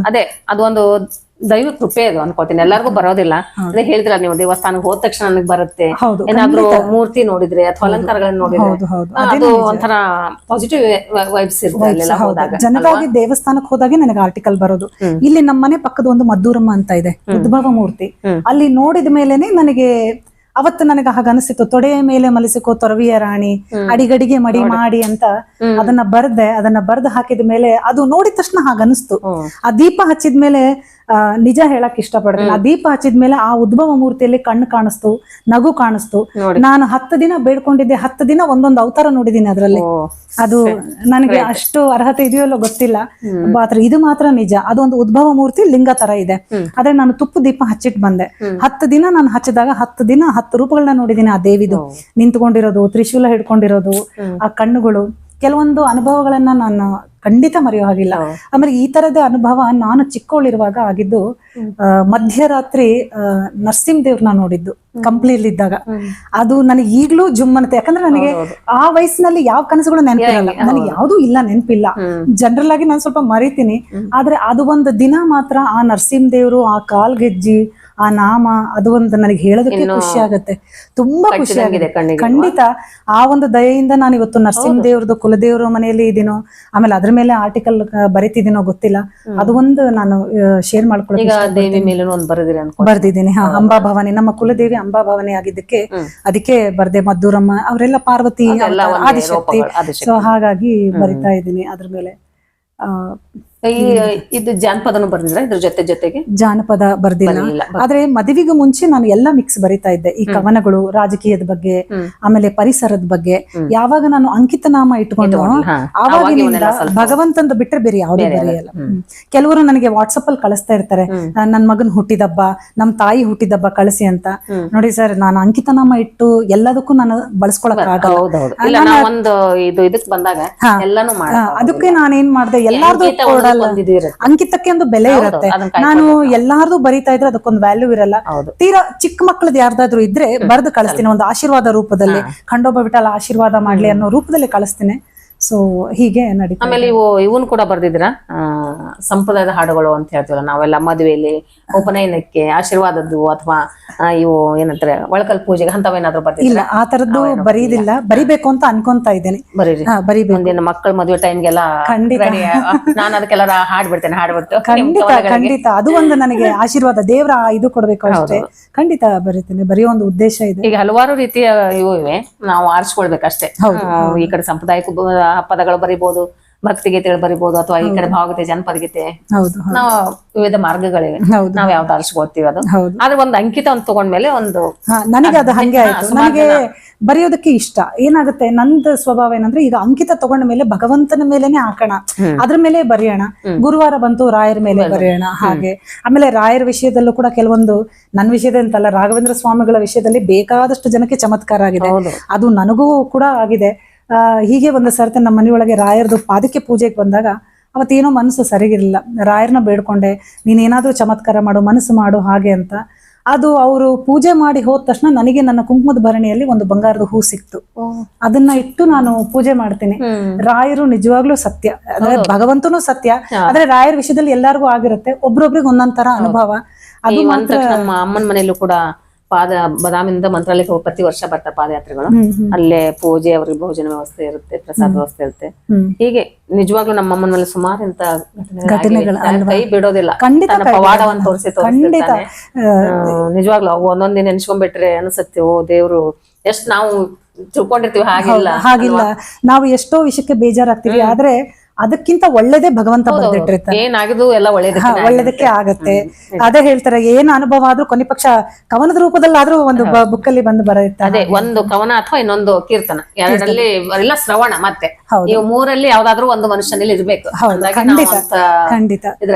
S1: ಅದೇ ಅದೊಂದು ದೈವ ಕೃಪೆ ಅದು ಅನ್ಕೋತೀನಿ, ಎಲ್ಲರಿಗೂ ಬರೋದಿಲ್ಲ. ಅದೇ ಹೇಳಿದ್ರ ನೀವು ದೇವಸ್ಥಾನಕ್ಕೆ ಹೋದ ತಕ್ಷಣ ನನಗೆ ಬರುತ್ತೆ, ಏನಾದ್ರೂ ಮೂರ್ತಿ ನೋಡಿದ್ರೆ ಅಥವಾ ಅಲಂಕಾರಗಳನ್ನ ನೋಡಿದ್ರೆ ಅದು ಒಂಥರ ಪಾಸಿಟಿವ್ ವೈಬ್ಸ್ ಇರುತ್ತೆ ಹೋದಾಗ.
S2: ಜನರಾಗಿ ದೇವಸ್ಥಾನಕ್ಕೆ ಹೋದಾಗೆ ನನಗೆ ಆರ್ಟಿಕಲ್ ಬರೋದು. ಇಲ್ಲಿ ನಮ್ಮ ಮನೆ ಪಕ್ಕದ ಒಂದು ಮದ್ದೂರಮ್ಮ ಅಂತ ಇದೆ, ಉದ್ಭವ ಮೂರ್ತಿ. ಅಲ್ಲಿ ನೋಡಿದ ಮೇಲೆನೆ ನನಗೆ ಅವತ್ತು ನನಗೆ ಹಾಗ ಅನಿಸ್ತಿತ್ತು, ತೊಡೆಯ ಮೇಲೆ ಮಲಿಸಿಕೋ ತೊರವಿಯ ರಾಣಿ ಅಡಿಗಡಿಗೆ ಮಡಿ ಮಾಡಿ ಅಂತ ಅದನ್ನ ಬರ್ದು ಹಾಕಿದ ಮೇಲೆ ಅದು ನೋಡಿದ ತಕ್ಷಣ ಹಾಗನ್ನಿಸ್ತು. ಆ ದೀಪ ಹಚ್ಚಿದ್ಮೇಲೆ ನಿಜ ಹೇಳಕ್ ಇಷ್ಟಪಡ್ತೀನಿ, ಆ ದೀಪ ಹಚ್ಚಿದ್ಮೇಲೆ ಆ ಉದ್ಭವ ಮೂರ್ತಿಯಲ್ಲಿ ಕಣ್ಣು ಕಾಣಿಸ್ತು, ನಗು ಕಾಣಿಸ್ತು. ನಾನು 10 ದಿನ ಬೇಡ್ಕೊಂಡಿದ್ದೆ, 10 ದಿನ ಒಂದೊಂದು ಅವತಾರ ನೋಡಿದೀನಿ ಅದ್ರಲ್ಲಿ. ಅದು ನನಗೆ ಅಷ್ಟು ಅರ್ಹತೆ ಇದೆಯೋ ಇಲ್ಲೋ ಗೊತ್ತಿಲ್ಲ, ಆದ್ರೆ ಇದು ಮಾತ್ರ ನಿಜ. ಅದೊಂದು ಉದ್ಭವ ಮೂರ್ತಿ ಲಿಂಗ ತರ ಇದೆ. ಆದ್ರೆ ನಾನು ತುಪ್ಪ ದೀಪ ಹಚ್ಚಿಟ್ ಬಂದೆ. 10 ದಿನ ನಾನು ಹಚ್ಚಿದಾಗ 10 ದಿನ 10 ರೂಪಗಳನ್ನ ನೋಡಿದೀನಿ. ಆ ದೇವಿದು ನಿಂತ್ಕೊಂಡಿರೋದು, ತ್ರಿಶೂಲ ಹಿಡ್ಕೊಂಡಿರೋದು, ಆ ಕಣ್ಣುಗಳು, ಕೆಲವೊಂದು ಅನುಭವಗಳನ್ನ ನಾನು ಖಂಡಿತ ಮರೆಯೋ ಹಾಗಿಲ್ಲ. ಆಮೇಲೆ ಈ ತರದ ಅನುಭವ ನಾನು ಚಿಕ್ಕವಳಿರುವಾಗ ಆಗಿದ್ದು, ಮಧ್ಯರಾತ್ರಿ ನರಸಿಂಹದೇವ್ರನ್ನ ನೋಡಿದ್ದು ಕಂಪ್ಲಿಯಲ್ಲಿ ಇದ್ದಾಗ. ಅದು ನನಗೆ ಈಗ್ಲೂ ಜುಮ್ಮನತೆ. ಯಾಕಂದ್ರೆ ನನಗೆ ಆ ವಯಸ್ಸಿನಲ್ಲಿ ಯಾವ ಕನಸುಗಳು ನೆನಪಿರಲ್ಲ, ನನಗೆ ಯಾವ್ದೂ ಇಲ್ಲ, ನೆನಪಿಲ್ಲ. ಜನರಲ್ ಆಗಿ ನಾನು ಸ್ವಲ್ಪ ಮರಿತೀನಿ. ಆದ್ರೆ ಅದು ಒಂದು ದಿನ ಮಾತ್ರ ಆ ನರಸಿಂಹದೇವ್ರು, ಆ ಕಾಲ್ಗೆಜ್ಜಿ, ಆ ನಾಮ, ಅದು ಒಂದು ನನಗೆ ಹೇಳೋದಕ್ಕೆ ಖುಷಿ ಆಗತ್ತೆ, ತುಂಬಾ ಖುಷಿ ಆಗಿದೆ ಖಂಡಿತ. ಆ ಒಂದು ದಯೆಯಿಂದ ನಾನು ಇವತ್ತು ನರಸಿಂಹದೇವ್ರದ್ದು ಕುಲದೇವ್ರ ಮನೆಯಲ್ಲಿ ಇದೀನೋ, ಆಮೇಲೆ ಅದ್ರ ಮೇಲೆ ಆರ್ಟಿಕಲ್ ಬರೀತಿದ್ದೀನೋ ಗೊತ್ತಿಲ್ಲ. ಅದು ಒಂದು ನಾನು ಶೇರ್ ಮಾಡ್ಕೊಳ್ಳೋಕೆ ಬರ್ದಿದ್ದೀನಿ. ಅಂಬಾಭವಾನಿ, ನಮ್ಮ ಕುಲದೇವಿ ಅಂಬಾಭವಾನಿ ಆಗಿದ್ದಕ್ಕೆ ಅದಕ್ಕೆ ಬರ್ದೆ. ಮದ್ದೂರಮ್ಮ ಅವರೆಲ್ಲ ಪಾರ್ವತಿ, ಆದಿಶಕ್ತಿ. ಸೊ ಹಾಗಾಗಿ ಬರಿತಾ ಇದ್ದೀನಿ ಅದ್ರ ಮೇಲೆ.
S1: ಇದು ಜಾನಪದನು ಬರ್ದಿದ್ರ ಇದ್ರ ಜೊತೆಗೆ?
S2: ಜಾನಪದ ಬರ್ದಿಲ್ಲ, ಆದ್ರೆ ಮದುವೆಗೂ ಮುಂಚೆ ನಾನು ಎಲ್ಲ ಮಿಕ್ಸ್ ಬರಿತಾ ಇದ್ದೆ. ಈ ಕವನಗಳು, ರಾಜಕೀಯದ ಬಗ್ಗೆ, ಆಮೇಲೆ ಪರಿಸರದ ಬಗ್ಗೆ. ಯಾವಾಗ ನಾನು ಅಂಕಿತ ನಾಮ ಇಟ್ಕೊಂಡು ಆವಾಗಿನಿಂದ ಭಗವಂತಂದು ಬಿಟ್ರೆ ಬೇರೆ ಯಾವ್ದು ಬರೆಯಲ್ಲ. ಕೆಲವರು ನನಗೆ ವಾಟ್ಸಪ್ ಅಲ್ಲಿ ಕಳಿಸ್ತಾ ಇರ್ತಾರೆ, ನನ್ ಮಗನ್ ಹುಟ್ಟಿದಬ್ಬ, ನಮ್ ತಾಯಿ ಹುಟ್ಟಿದಬ್ಬ ಕಳಿಸಿ ಅಂತ. ನೋಡಿ ಸರ್, ನಾನು ಅಂಕಿತ ನಾಮ ಇಟ್ಟು ಎಲ್ಲದಕ್ಕೂ ನಾನು ಬಳಸ್ಕೊಳಕ್ ಆಗಲ್ಲ. ಅದಕ್ಕೆ ನಾನೇನ್ ಮಾಡ್ದೆ, ಎಲ್ಲಾರ್ದು ಅಂಕಿತಕ್ಕೆ ಒಂದು ಬೆಲೆ ಇರುತ್ತೆ. ನಾನು ಎಲ್ಲಾರ್ದು ಬರಿತಾ ಇದ್ರೆ ಅದಕ್ಕೊಂದು ವ್ಯಾಲ್ಯೂ ಇರಲ್ಲ. ತೀರಾ ಚಿಕ್ಕ ಮಕ್ಕಳದ್ ಯಾರ್ದಾದ್ರು ಇದ್ರೆ ಬರ್ದು ಕಳಿಸ್ತೀನಿ, ಒಂದು ಆಶೀರ್ವಾದ ರೂಪದಲ್ಲಿ. ಖಂಡೋಬ ವಿಠಲ ಆಶೀರ್ವಾದ ಮಾಡ್ಲಿ ಅನ್ನೋ ರೂಪದಲ್ಲಿ ಕಳಿಸ್ತೀನಿ. ಸೊ ಹೀಗೆ ನಡೀತಾ.
S1: ಆಮೇಲೆ ಇವನ್ ಕೂಡ ಬರ್ದಿದ್ರ ಸಂಪ್ರದಾಯದ ಹಾಡುಗಳು ಅಂತ ಹೇಳ್ತೀವಲ್ಲ ನಾವೆಲ್ಲ, ಮದುವೆಯಲ್ಲಿ, ಉಪನಯನಕ್ಕೆ, ಆಶೀರ್ವಾದದ್ದು, ಅಥವಾ ಇವು ಏನಂತಾರೆ ಒಳಕಲ್ ಪೂಜೆಗೆ, ಅಂತವೇನಾದ್ರು ಬರ್ದಿಲ್ಲ?
S2: ಇಲ್ಲ, ಆ ತರದ್ದು ಬರೀದಿಲ್ಲ. ಬರಿಬೇಕು ಅಂತ ಅನ್ಕೊಂತಾ ಇದ್ದೇನೆ.
S1: ಬರೀಬೇಕು. ಮಕ್ಕಳ ಮದುವೆ ಟೈಮ್ಗೆಲ್ಲ ಖಂಡಿತ ನಾನು ಅದಕ್ಕೆಲ್ಲ ಹಾಡ್ಬಿಟ್ಟು
S2: ಖಂಡಿತ ಅದು ಒಂದು ನನಗೆ ಆಶೀರ್ವಾದ, ದೇವ್ರ ಇದು ಕೊಡ್ಬೇಕು ಅಷ್ಟೇ. ಖಂಡಿತ ಬರೀತೇನೆ, ಬರೆಯೋ ಒಂದು ಉದ್ದೇಶ ಇದೆ.
S1: ಈಗ ಹಲವಾರು ರೀತಿಯ ಇವು ಇವೆ, ನಾವು ಆರಿಸ್ಕೊಳ್ಬೇಕಷ್ಟೇ. ಈ ಕಡೆ ಸಾಂಪ್ರದಾಯಿಕ ಪದಗಳು ಬರಿಬಹುದು, ಭಕ್ತಿಗೀತೆಗಳು ಬರಿಬಹುದು, ಅಥವಾ ಈ ಕಡೆ ಭಾವಗೀತೆ, ಜನಪದ ಗೀತೆ, ನಾವು ವಿವಿಧ ಮಾರ್ಗಗಳಿವೆ. ನಾವ್ ಯಾವ್ದು ಆರಿಸ್ಕೊಳ್ತೀವಿ ಅದು. ಆದ್ರೆ ಒಂದು ಅಂಕಿತ ಅಂತ ತಗೊಂಡ್ಮೇಲೆ ಒಂದು
S2: ನನಗೆ ಅದು ಹಂಗೆ ಆಯ್ತು. ನನಗೆ ಬರೆಯೋದಕ್ಕೆ ಇಷ್ಟ. ಏನಾಗುತ್ತೆ, ನಂದು ಸ್ವಭಾವ ಏನಂದ್ರೆ, ಈಗ ಅಂಕಿತ ತಗೊಂಡ ಮೇಲೆ ಭಗವಂತನ ಮೇಲೆನೆ ಹಾಕೋಣ, ಅದ್ರ ಮೇಲೆ ಬರೆಯೋಣ. ಗುರುವಾರ ಬಂತು, ರಾಯರ ಮೇಲೆ ಬರೆಯೋಣ. ಹಾಗೆ ಆಮೇಲೆ ರಾಯರ ವಿಷಯದಲ್ಲೂ ಕೂಡ ಕೆಲವೊಂದು, ನನ್ನ ವಿಷಯದ ಅಂತಲ್ಲ, ರಾಘವೇಂದ್ರ ಸ್ವಾಮಿಗಳ ವಿಷಯದಲ್ಲಿ ಬೇಕಾದಷ್ಟು ಜನಕ್ಕೆ ಚಮತ್ಕಾರ ಆಗಿದೆ. ಅದು ನನಗೂ ಕೂಡ ಆಗಿದೆ. ಹೀಗೆ ಒಂದು ಸರ್ತಿ ನಮ್ಮ ಮನೆಯೊಳಗೆ ರಾಯರದು ಪಾದಕ್ಕೆ ಪೂಜೆಗೆ ಬಂದಾಗ ಅವತ್ತೇನೋ ಮನಸ್ಸು ಸರಿಗಿರ್ಲಿಲ್ಲ. ರಾಯರನ್ನ ಬೇಡ್ಕೊಂಡೆ, ನೀನೇನಾದ್ರೂ ಚಮತ್ಕಾರ ಮಾಡು, ಮನಸ್ಸು ಮಾಡು ಹಾಗೆ ಅಂತ. ಅದು ಅವರು ಪೂಜೆ ಮಾಡಿ ಹೋದ ತಕ್ಷಣ ನನಗೆ ನನ್ನ ಕುಂಕುಮದ ಭರಣಿಯಲ್ಲಿ ಒಂದು ಬಂಗಾರದ ಹೂ ಸಿಕ್ತು. ಅದನ್ನ ಇಟ್ಟು ನಾನು ಪೂಜೆ ಮಾಡ್ತೀನಿ. ರಾಯರು ನಿಜವಾಗ್ಲೂ ಸತ್ಯ, ಅಂದ್ರೆ ಭಗವಂತನೂ ಸತ್ಯ. ಆದ್ರೆ ರಾಯರ ವಿಷಯದಲ್ಲಿ ಎಲ್ಲರಿಗೂ ಆಗಿರುತ್ತೆ, ಒಬ್ರೊಬ್ರಿಗೆ ಒಂದೊಂದ್ ತರ ಅನುಭವ. ಅದು ಮಾತ್ರ
S1: ನಮ್ಮ ಅಮ್ಮನ ಮನೆಯಲ್ಲೂ ಕೂಡ ಬಾದಾಮಿಂದ ಮಂತ್ರಾಲಯಕ್ಕೆ ಪ್ರತಿ ವರ್ಷ ಬರ್ತಾರೆ ಪಾದಯಾತ್ರೆಗಳು. ಅಲ್ಲೇ ಪೂಜೆ, ಅವ್ರಿಗೆ ಭೋಜನ ವ್ಯವಸ್ಥೆ ಇರುತ್ತೆ, ಪ್ರಸಾದ ವ್ಯವಸ್ಥೆ ಇರುತ್ತೆ. ಹೀಗೆ ನಿಜವಾಗ್ಲೂ ನಮ್ಮ ಅಮ್ಮನ ಮೇಲೆ ಸುಮಾರು ಇಂತ ಘಟನೆಗಳು ಕೈ ಬಿಡೋದಿಲ್ಲ. ಪವಾಡವನ್ನು ತೋರಿಸಿರ್ತಾನೆ. ನಿಜವಾಗ್ಲೂ ಒಂದೊಂದಿನ ನೆನ್ಸ್ಕೊಂಡ್ಬಿಟ್ರೆ ಅನ್ಸುತ್ತೆ, ಓ ದೇವ್ರು ಎಷ್ಟು ನಾವು ತಿಳ್ಕೊಂಡಿರ್ತೀವಿ. ಹಾಗಿಲ್ಲ.
S2: ನಾವು ಎಷ್ಟೋ ವಿಷಯಕ್ಕೆ ಬೇಜಾರಾಗ್ತೀವಿ, ಆದ್ರೆ ಅದಕ್ಕಿಂತ ಒಳ್ಳೇದೇ ಭಗವಂತ ಬರ್ದಿಟ್ಟಿರ್ತಾನೆ.
S1: ಏನಾಗಿದ್ದು ಎಲ್ಲ
S2: ಒಳ್ಳೇದಕ್ಕೆ ಆಗತ್ತೆ. ಅದೇ ಹೇಳ್ತಾರೆ, ಏನ್ ಅನುಭವ ಆದ್ರೂ ಕೊನೆ ಪಕ್ಷ ಕವನದ ರೂಪದಲ್ಲಾದ್ರೂ ಒಂದು ಬುಕ್ ಅಲ್ಲಿ ಬಂದು ಬರುತ್ತೆ.
S1: ಅದೇ ಒಂದು ಕವನ ಅಥವಾ ಇನ್ನೊಂದು ಕೀರ್ತನ, ಎರಡರಲ್ಲಿ ಎಲ್ಲ ಶ್ರವಣ, ಮತ್ತೆ ನೀವು ಮೂರಲ್ಲಿ ಯಾವ್ದಾದ್ರು ಒಂದು ಮನುಷ್ಯನಲ್ಲಿ ಇರ್ಬೇಕು.
S2: ಖಂಡಿತ.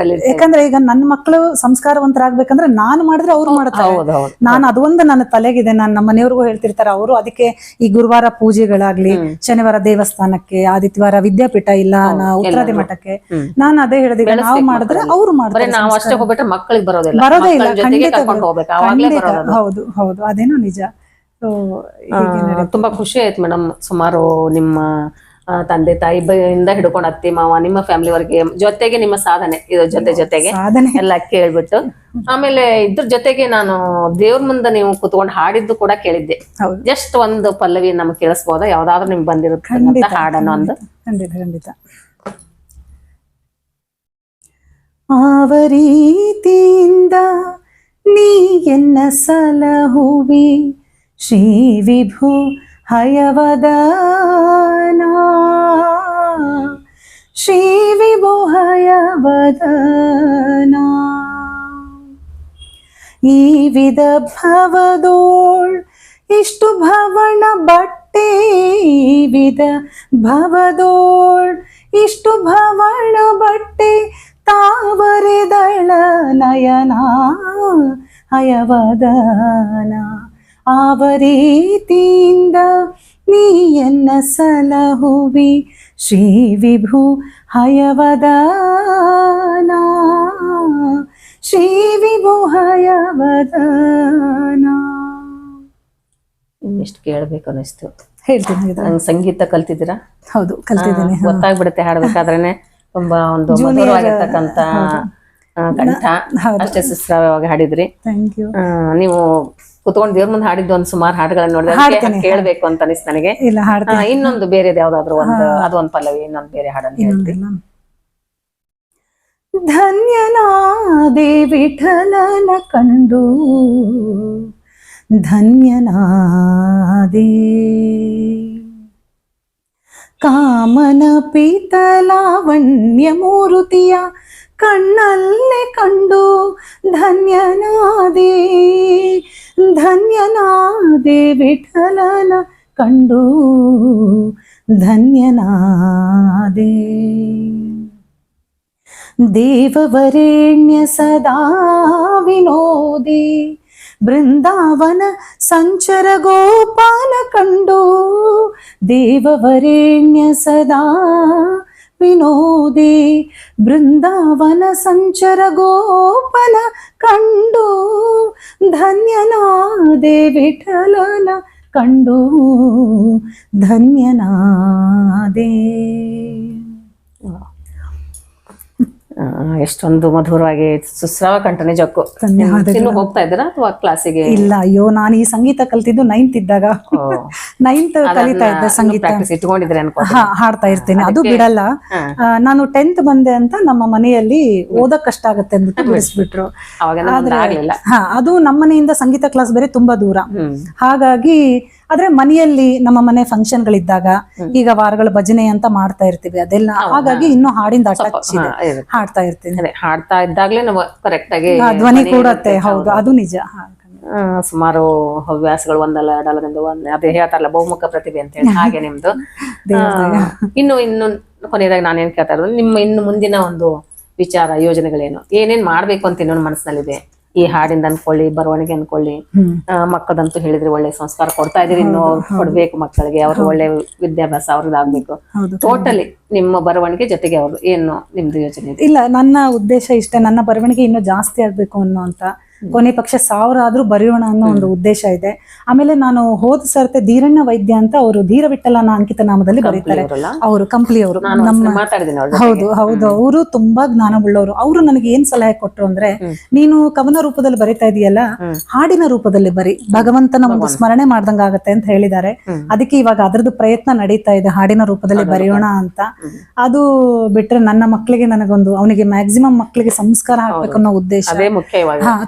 S2: ಯಾಕಂದ್ರೆ ಈಗ ನನ್ನ ಮಕ್ಕಳು ಸಂಸ್ಕಾರವಂತರಾಗ್ಬೇಕಂದ್ರೆ ನಾನು ಮಾಡಿದ್ರೆ ಅವ್ರು ಮಾಡ್ತಾರೆ. ನಾನು ಅದೊಂದು ನನ್ನ ತಲೆಗಿದೆ. ನಾನು ನಮ್ಮ ಮನೆಯವ್ರಿಗೂ ಹೇಳ್ತಿರ್ತಾರೆ. ಅವರು ಅದಕ್ಕೆ ಈ ಗುರುವಾರ ಪೂಜೆಗಳಾಗ್ಲಿ, ಶನಿವಾರ ದೇವಸ್ಥಾನಕ್ಕೆ, ಆದಿತ್ಯವಾರ ವಿದ್ಯಾಪೀಠ ಇಲ್ಲ ಉತ್ತರಾದಿ ಮಠಕ್ಕೆ, ನಾನು ಅದೇ ಹೇಳಿದೆ, ನಾವು ಮಾಡಿದ್ರೆ ಅವ್ರು ಮಾಡ್ತಾರೆ.
S1: ನಾವು ಅಷ್ಟೇ ಹೋಗ್ಬಿಟ್ರೆ ಮಕ್ಕಳಿಗೆ
S2: ಬರೋದೇ ಇಲ್ಲ. ಹೌದು ಹೌದು, ಅದೇನೋ ನಿಜ.
S1: ತುಂಬಾ ಖುಷಿ ಆಯ್ತು ಮೇಡಮ್. ಸುಮಾರು ನಿಮ್ಮ ತಂದೆ ತಾಯಿ ಇಂದ ಹಿಡ್ಕೊಂಡು ಅತ್ತಿ ಮಾವ ನಿಮ್ಮ ಫ್ಯಾಮಿಲಿ ವರ್ಗೆ ಜೊತೆಗೆ ನಿಮ್ಮ ಸಾಧನೆ ಇದ್ರ ಜೊತೆಗೆ ಎಲ್ಲ ಕೇಳ್ಬಿಟ್ಟು, ಆಮೇಲೆ ಇದ್ರ ಜೊತೆಗೆ ನಾನು ದೇವ್ರ ಮುಂದೆ ನೀವು ಕುತ್ಕೊಂಡು ಹಾಡಿದ್ದು ಕೂಡ ಕೇಳಿದ್ದೆ. ಜಸ್ಟ್ ಒಂದು ಪಲ್ಲವಿ ನಮ್ಗೆ ಕೇಳಿಸ್ಬೋದ? ಯಾವ್ದಾದ್ರು ನಿಮ್ಗೆ ಬಂದಿರುತ್ತೆ ಹಾಡನ್ನು ಒಂದು?
S2: ಖಂಡಿತ. ಆವ ರೀತಿಯಿಂದ ನೀ ಎನ್ನ ಸಲಹುವಿ ಶ್ರೀ ವಿಭು ಹಯವದನ, ಶ್ರೀ ವಿಭು ಹಯವದನ. ಈ ವಿಧ ಭವದೋಳ್ ಇಷ್ಟು ಭವಣ ಬಟ್ಟೆ, ವಿಧ ಭವದೋಳ್ ಇಷ್ಟು ಭವಣ ಬಟ್ಟೆ, ತಾವರೆದಳ ನಯನ ಹಯವದನ. ಆವ ರೀತಿಯಿಂದ ನೀ ಎನ್ನ ಸಲಹುವಿ ಶ್ರೀ ವಿಭು ಹಯವದನ, ಶ್ರೀ ವಿಭು ಹಯವದನ.
S1: ಇನ್ನೆಷ್ಟು ಕೇಳ್ಬೇಕು ಅನ್ನಿಸ್ತು.
S2: ಹೇಳ್ತೀನಿ.
S1: ಸಂಗೀತ ಕಲ್ತಿದ್ದೀರಾ?
S2: ಹೌದು, ಕಲ್ತಿದ್ದೀನಿ.
S1: ಗೊತ್ತಾಗ್ಬಿಡುತ್ತೆ ಹಾಡ್ಬೇಕಾದ್ರೇನೆ. ತುಂಬಾ ಒಂದು ಮಧುರವಾಗಿರ್ತಕ್ಕಂತ ಕಂಠ, ಅಷ್ಟೇ ಸುಸ್ರಾವ್ಯವಾಗಿ ಹಾಡಿದ್ರಿ. ನೀವು ಕುತ್ಕೊಂಡು ದೇವ್ರ ಮುಂದೆ ಹಾಡಿದ್ದು ಒಂದು ಸುಮಾರು ಹಾಡುಗಳನ್ನ ನೋಡಿದ್ರೆ ಕೇಳ್ಬೇಕು ಅಂತ ಅನಿಸ್ತು ನನಗೆ. ಇನ್ನೊಂದು ಬೇರೆದು ಯಾವ್ದಾದ್ರು ಒಂದು, ಅದೊಂದು ಪಲ್ಲವಿ, ಇನ್ನೊಂದು ಬೇರೆ ಹಾಡನ್ನು ಹೇಳ್ತೀನಿ.
S2: ಧನ್ಯನಾದೆ ವಿಠಲನ ಕಂಡು, ಧನ್ಯನಾದೆ ಕಾಮನ ಪೀತಲಾವಣ್ಯ ಮೂರುತಿಯ ಕಣ್ಣಲ್ಲೇ ಕಂಡು, ಧನ್ಯನಾದೆ ಧನ್ಯನಾದೆ ವಿಠಲನ ಕಂಡು, ಧನ್ಯನಾದೆ. ದೇವವರೇಣ್ಯ ಸದಾ ವಿನೋದಿ ಬೃಂದಾವನ ಸಂಚರ ಗೋಪಾಲ ಕಂಡು, ದೇವವರೇಣ್ಯ ಸದಾ ವಿನೋದಿ ಬೃಂದಾವನ ಸಂಚರ ಗೋಪಾಲ ಕಂಡು, ಧನ್ಯನಾದೆ ವಿಠಲನ ಕಂಡು, ಧನ್ಯನಾದೆ.
S1: ಎಷ್ಟೊಂದು ಮಧುರವಾಗಿ ಸುಸ್ರಾವ ಕಂಠ, ನಿಜಕ್ಕೂ. ಇನ್ನು ಹೋಗ್ತಾ ಇದ್ದೀರಾ ಅಥವಾ ಕ್ಲಾಸಿಗೆ?
S2: ಇಲ್ಲ, ಅಯ್ಯೋ, ನಾನು ಈ ಸಂಗೀತ ಕಲ್ತಿದ್ದು 9th ಇದ್ದಾಗ. 9th ಕಲಿತಾ ಇದ್ದೆ ಸಂಗೀತ.
S1: ಇಟ್ಕೊಂಡಿದ್ರೆ
S2: ಹಾಡ್ತಾ ಇರ್ತೀನಿ, ಅದು ಬಿಡಲ್ಲ. ನಾನು 10th ಬಂದೆ ಅಂತ ನಮ್ಮ ಮನೆಯಲ್ಲಿ ಓದಕ್ ಕಷ್ಟ ಆಗತ್ತೆ ಅಂದ್ಬಿಟ್ಟು ಬಿಡಿಸ್ಬಿಟ್ರು. ಅದು ನಮ್ಮ ಮನೆಯಿಂದ ಸಂಗೀತ ಕ್ಲಾಸ್ ಬೇರೆ ತುಂಬಾ ದೂರ. ಹಾಗಾಗಿ ಆದ್ರೆ ಮನೆಯಲ್ಲಿ ನಮ್ಮ ಮನೆ ಫಂಕ್ಷನ್ ಗಳಿದ್ದಾಗ, ಈಗ ವಾರಗಳ ಭಜನೆ ಅಂತ ಮಾಡ್ತಾ ಇರ್ತೀವಿ, ಅದೆಲ್ಲ. ಹಾಗಾಗಿ ಇನ್ನು ಹಾಡಿಂದ ಟಚ್ ಇದೆ, ಹಾಡ್ತಾ ಇರ್ತೀನಿ.
S1: ಹಾಡ್ತಾ ಇದ್ದಾಗ್ಲೇ ನಾವು ಕರೆಕ್ಟ್ ಆಗಿ
S2: ಧ್ವನಿ ಕೂಡತ್ತೆ. ಹೌದು, ಅದು ನಿಜ.
S1: ಸುಮಾರು ಹವ್ಯಾಸಗಳು ಒಂದಲ್ಲ ಎರಡಲ್ಲ ಒಂದ್, ಅದೇ ಹೇಳ್ತಾರಲ್ಲ ಬಹುಮುಖ ಪ್ರತಿಭೆ ಅಂತ ಹೇಳಿ, ಹಾಗೆ ನಿಮ್ದು. ಇನ್ನು ಕೊನೆಯದಾಗಿ ನಾನೇನ್ ಕೇಳ್ತಾ ಇರೋದು, ನಿಮ್ಮ ಇನ್ನು ಮುಂದಿನ ಒಂದು ವಿಚಾರ ಯೋಜನೆಗಳೇನು, ಏನೇನ್ ಮಾಡ್ಬೇಕು ಅಂತ ಇನ್ನೊಂದು ಮನಸ್ಸಿನಲ್ಲಿದೆ? ಈ ಹಾಡಿಂದ ಅನ್ಕೊಳ್ಳಿ, ಬರವಣಿಗೆ ಅನ್ಕೊಳ್ಳಿ, ಮಕ್ಕಳದಂತೂ ಹೇಳಿದ್ರೆ ಒಳ್ಳೆ ಸಂಸ್ಕಾರ ಕೊಡ್ತಾ ಇದೀರಿ, ಇನ್ನು ಕೊಡ್ಬೇಕು ಮಕ್ಕಳಿಗೆ, ಅವ್ರು ಒಳ್ಳೆ ವಿದ್ಯಾಭ್ಯಾಸ ಅವ್ರದ್ದಾಗ್ಬೇಕು. ಟೋಟಲಿ ನಿಮ್ಮ ಬರವಣಿಗೆ ಜೊತೆಗೆ ಅವ್ರು ಏನು ನಿಮ್ದು ಯೋಚನೆ?
S2: ಇಲ್ಲ, ನನ್ನ ಉದ್ದೇಶ ಇಷ್ಟೇ, ನನ್ನ ಬರವಣಿಗೆ ಇನ್ನೂ ಜಾಸ್ತಿ ಆಗ್ಬೇಕು ಅನ್ನೋ ಅಂತ. ಕೊನೆ ಪಕ್ಷ 1000 ಆದ್ರೂ ಬರೆಯೋಣ ಅನ್ನೋ ಒಂದು ಉದ್ದೇಶ ಇದೆ. ಆಮೇಲೆ ನಾನು ಹೋದ ಸರ್ತೆ ಧೀರಣ್ಣ ವೈದ್ಯ ಅಂತ ಅವರು ಧೀರ ವಿಠಲನ ಅಂಕಿತ ನಾಮದಲ್ಲಿ ಬರೀತಾರೆ. ಅವರು ಕಂಪ್ಲಿ ಅವರು ಹೌದು ಹೌದು, ಅವರು ತುಂಬಾ ಜ್ಞಾನವುಳ್ಳವರು. ಅವರು ನನಗೆ ಏನ್ ಸಲಹೆ ಕೊಟ್ರು ಅಂದ್ರೆ, ನೀನು ಕವನ ರೂಪದಲ್ಲಿ ಬರಿತಾ ಇದೆಯಲ್ಲ, ಹಾಡಿನ ರೂಪದಲ್ಲಿ ಬರಿ, ಭಗವಂತನ ಒಂದು ಸ್ಮರಣೆ ಮಾಡ್ದಂಗ ಆಗತ್ತೆ ಅಂತ ಹೇಳಿದ್ದಾರೆ. ಅದಕ್ಕೆ ಇವಾಗ ಅದ್ರದ್ದು ಪ್ರಯತ್ನ ನಡೀತಾ ಇದೆ, ಹಾಡಿನ ರೂಪದಲ್ಲಿ ಬರೆಯೋಣ ಅಂತ. ಅದು ಬಿಟ್ರೆ ನನ್ನ ಮಕ್ಕಳಿಗೆ, ನನಗೊಂದು ಅವನಿಗೆ ಮ್ಯಾಕ್ಸಿಮಮ್ ಮಕ್ಕಳಿಗೆ ಸಂಸ್ಕಾರ ಹಾಕ್ಬೇಕು ಅನ್ನೋ ಉದ್ದೇಶ.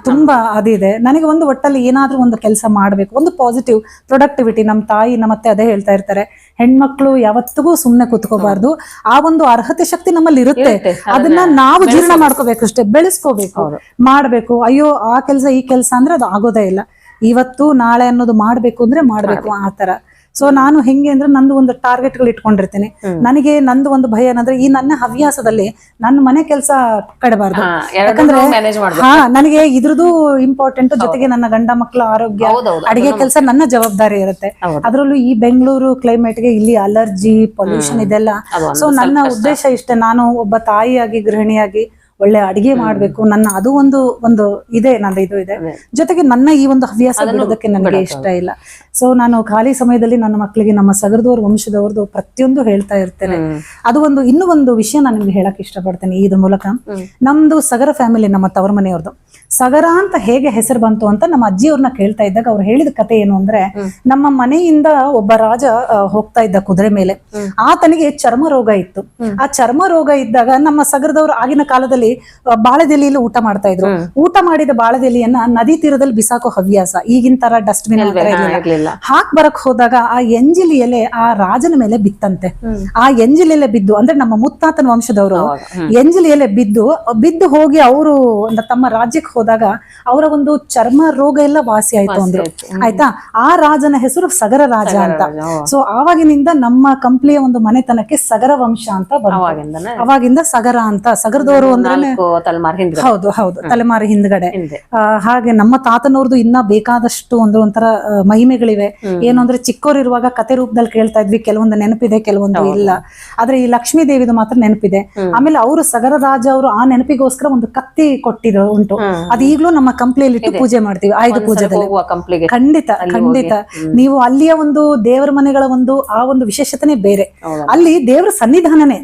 S2: ತುಂಬಾ ತುಂಬಾ ಅದಿದೆ. ನನಗೆ ಒಂದು ಒಟ್ಟಲ್ಲಿ ಏನಾದ್ರೂ ಒಂದು ಕೆಲಸ ಮಾಡ್ಬೇಕು, ಒಂದು ಪಾಸಿಟಿವ್ ಪ್ರೊಡಕ್ಟಿವಿಟಿ. ನಮ್ಮ ತಾಯಿ ನಮ್ಮತ್ತೆ ಅದೇ ಹೇಳ್ತಾ ಇರ್ತಾರೆ, ಹೆಣ್ಮಕ್ಳು ಯಾವತ್ತಿಗೂ ಸುಮ್ನೆ ಕೂತ್ಕೋಬಾರ್ದು, ಆ ಒಂದು ಅರ್ಹತೆ ಶಕ್ತಿ ನಮ್ಮಲ್ಲಿ ಇರುತ್ತೆ, ಅದನ್ನ ನಾವು ಜೀರ್ಣ ಮಾಡ್ಕೋಬೇಕು ಅಷ್ಟೇ, ಬೆಳೆಸ್ಕೋಬೇಕು, ಮಾಡ್ಬೇಕು. ಅಯ್ಯೋ ಆ ಕೆಲಸ ಈ ಕೆಲಸ ಅಂದ್ರೆ ಅದು ಆಗೋದೇ ಇಲ್ಲ, ಇವತ್ತು ನಾಳೆ ಅನ್ನೋದು ಮಾಡ್ಬೇಕು ಅಂದ್ರೆ ಮಾಡ್ಬೇಕು, ಆ ತರ. ಸೊ ನಾನು ಹೆಂಗೆ ಅಂದ್ರೆ ನಂದು ಒಂದು ಟಾರ್ಗೆಟ್ಗಳು ಇಟ್ಕೊಂಡಿರ್ತೀನಿ. ನನಗೆ ನಂದು ಒಂದು ಭಯ ಏನಂದ್ರೆ ಈ ನನ್ನ ಹವ್ಯಾಸದಲ್ಲಿ ನನ್ನ ಮನೆ ಕೆಲಸ ಕಡಬಾರ್ದು. ಯಾಕಂದ್ರೆ ನನಗೆ ಇದ್ರದ್ದು ಇಂಪಾರ್ಟೆಂಟ್, ಜೊತೆಗೆ ನನ್ನ ಗಂಡ ಮಕ್ಕಳ ಆರೋಗ್ಯ, ಅಡಿಗೆ ಕೆಲಸ ನನ್ನ ಜವಾಬ್ದಾರಿ ಇರುತ್ತೆ. ಅದ್ರಲ್ಲೂ ಈ ಬೆಂಗಳೂರು ಕ್ಲೈಮೇಟ್ಗೆ ಇಲ್ಲಿ ಅಲರ್ಜಿ, ಪೊಲ್ಯೂಷನ್ ಇದೆಲ್ಲ. ಸೊ ನನ್ನ ಉದ್ದೇಶ ಇಷ್ಟೇ, ನಾನು ಒಬ್ಬ ತಾಯಿಯಾಗಿ ಗೃಹಿಣಿಯಾಗಿ ಒಳ್ಳೆ ಅಡಿಗೆ ಮಾಡ್ಬೇಕು, ನನ್ನ ಅದು ಒಂದು ಇದೆ, ನಂದು ಇದು ಇದೆ. ಜೊತೆಗೆ ನನ್ನ ಈ ಒಂದು ಹವ್ಯಾಸ ಬಿಡೋದಕ್ಕೆ ನನಗೆ ಇಷ್ಟ ಇಲ್ಲ. ಸೊ ನಾನು ಖಾಲಿ ಸಮಯದಲ್ಲಿ ನನ್ನ ಮಕ್ಕಳಿಗೆ ನಮ್ಮ ಸಗರದವ್ರ ವಂಶದವ್ರದ್ದು ಪ್ರತಿಯೊಂದು ಹೇಳ್ತಾ ಇರ್ತೇನೆ. ಅದು ಇನ್ನೂ ಒಂದು ವಿಷಯ ನಾನು ನಿಮ್ಗೆ ಹೇಳಕ್ ಇಷ್ಟಪಡ್ತೇನೆ ಇದ್ರ ಮೂಲಕ. ನಮ್ದು ಸಗರ ಫ್ಯಾಮಿಲಿ, ನಮ್ಮ ತವರ ಮನೆಯವ್ರದ್ದು. ಸಗರ ಅಂತ ಹೇಗೆ ಹೆಸರು ಬಂತು ಅಂತ ನಮ್ಮ ಅಜ್ಜಿಯವ್ರನ್ನ ಕೇಳ್ತಾ ಇದ್ದಾಗ ಅವ್ರು ಹೇಳಿದ ಕತೆ ಏನು ಅಂದ್ರೆ, ನಮ್ಮ ಮನೆಯಿಂದ ಒಬ್ಬ ರಾಜ ಹೋಗ್ತಾ ಇದ್ದ ಕುದುರೆ ಮೇಲೆ, ಆತನಿಗೆ ಚರ್ಮ ರೋಗ ಇತ್ತು. ಆ ಚರ್ಮ ರೋಗ ಇದ್ದಾಗ ನಮ್ಮ ಸಗರದವ್ರು ಆಗಿನ ಕಾಲದಲ್ಲಿ ಬಾಳೆದೆಲೆಯಲ್ಲಿ ಊಟ ಮಾಡ್ತಾ ಇದ್ರು. ಊಟ ಮಾಡಿದ ಬಾಳೆದೆಲೆಯನ್ನ ನದಿ ತೀರದಲ್ಲಿ ಬಿಸಾಕೋ ಹವ್ಯಾಸ, ಈಗಿನ ತರ ಡಸ್ಟ್ಬಿನ್ ಹಾಕ್ ಬರಕ್ ಹೋದಾಗ ಆ ಎಂಜಿಲಿ ಎಲೆ ಆ ರಾಜನ ಮೇಲೆ ಬಿತ್ತಂತೆ. ಆ ಎಂಜಿಲ್ ಎಲೆ ಬಿದ್ದು, ಅಂದ್ರೆ ನಮ್ಮ ಮುತ್ತಾತನ ವಂಶದವರು ಎಂಜಿಲ್ ಎಲೆ ಬಿದ್ದು ಹೋಗಿ ಅವರು ತಮ್ಮ ರಾಜ್ಯಕ್ಕೆ ಹೋದಾಗ ಅವರ ಒಂದು ಚರ್ಮ ರೋಗ ಎಲ್ಲ ವಾಸಿ ಆಯ್ತು ಅಂದ್ರು. ಆಯ್ತಾ, ಆ ರಾಜನ ಹೆಸರು ಸಗರ ರಾಜ ಅಂತ. ಸೊ ಆವಾಗಿನಿಂದ ನಮ್ಮ ಕಂಪ್ಲಿಯ ಒಂದು ಮನೆತನಕ್ಕೆ ಸಗರ ವಂಶ ಅಂತ ಅವಾಗಿಂದ ಸಗರ ಅಂತ. ಸಗರದವರು ಅಂದ್ರೆ ಹೌದು ಹೌದು, ತಲೆಮಾರಿ ಹಿಂದ್ಗಡೆ. ಹಾಗೆ ನಮ್ಮ ತಾತನವ್ರದ್ದು ಇನ್ನ ಬೇಕಾದಷ್ಟು ಒಂಥರ ಮಹಿಮೆಗಳಿವೆ. ಏನು ಅಂದ್ರೆ ಚಿಕ್ಕವರಿರುವಾಗ ಕತೆ ರೂಪದಲ್ಲಿ ಕೇಳ್ತಾ ಇದ್ವಿ, ಕೆಲವೊಂದು ನೆನಪಿದೆ, ಕೆಲವೊಂದು ಇಲ್ಲ. ಆದ್ರೆ ಈ ಲಕ್ಷ್ಮೀ ದೇವಿದು ಮಾತ್ರ ನೆನಪಿದೆ. ಆಮೇಲೆ ಅವರು ಸಗರ ರಾಜ ಅವರು ಆ ನೆನಪಿಗೋಸ್ಕರ ಒಂದು ಕತ್ತಿ ಕೊಟ್ಟಿದ್ರು ಉಂಟು. ಅದು ಈಗಲೂ ನಮ್ಮ ಕಂಪ್ಲಿಯಲ್ಲಿ ಇಟ್ಟು ಪೂಜೆ ಮಾಡ್ತೀವಿ, ಆಯುಧ ಪೂಜೆದಲ್ಲಿ. ಖಂಡಿತ ಖಂಡಿತ. ನೀವು ಅಲ್ಲಿಯ ಒಂದು ದೇವರ ಮನೆಗಳ ಆ ಒಂದು ವಿಶೇಷತೆನೆ ಬೇರೆ. ಅಲ್ಲಿ ದೇವರ ಸನ್ನಿಧಾನನೇ.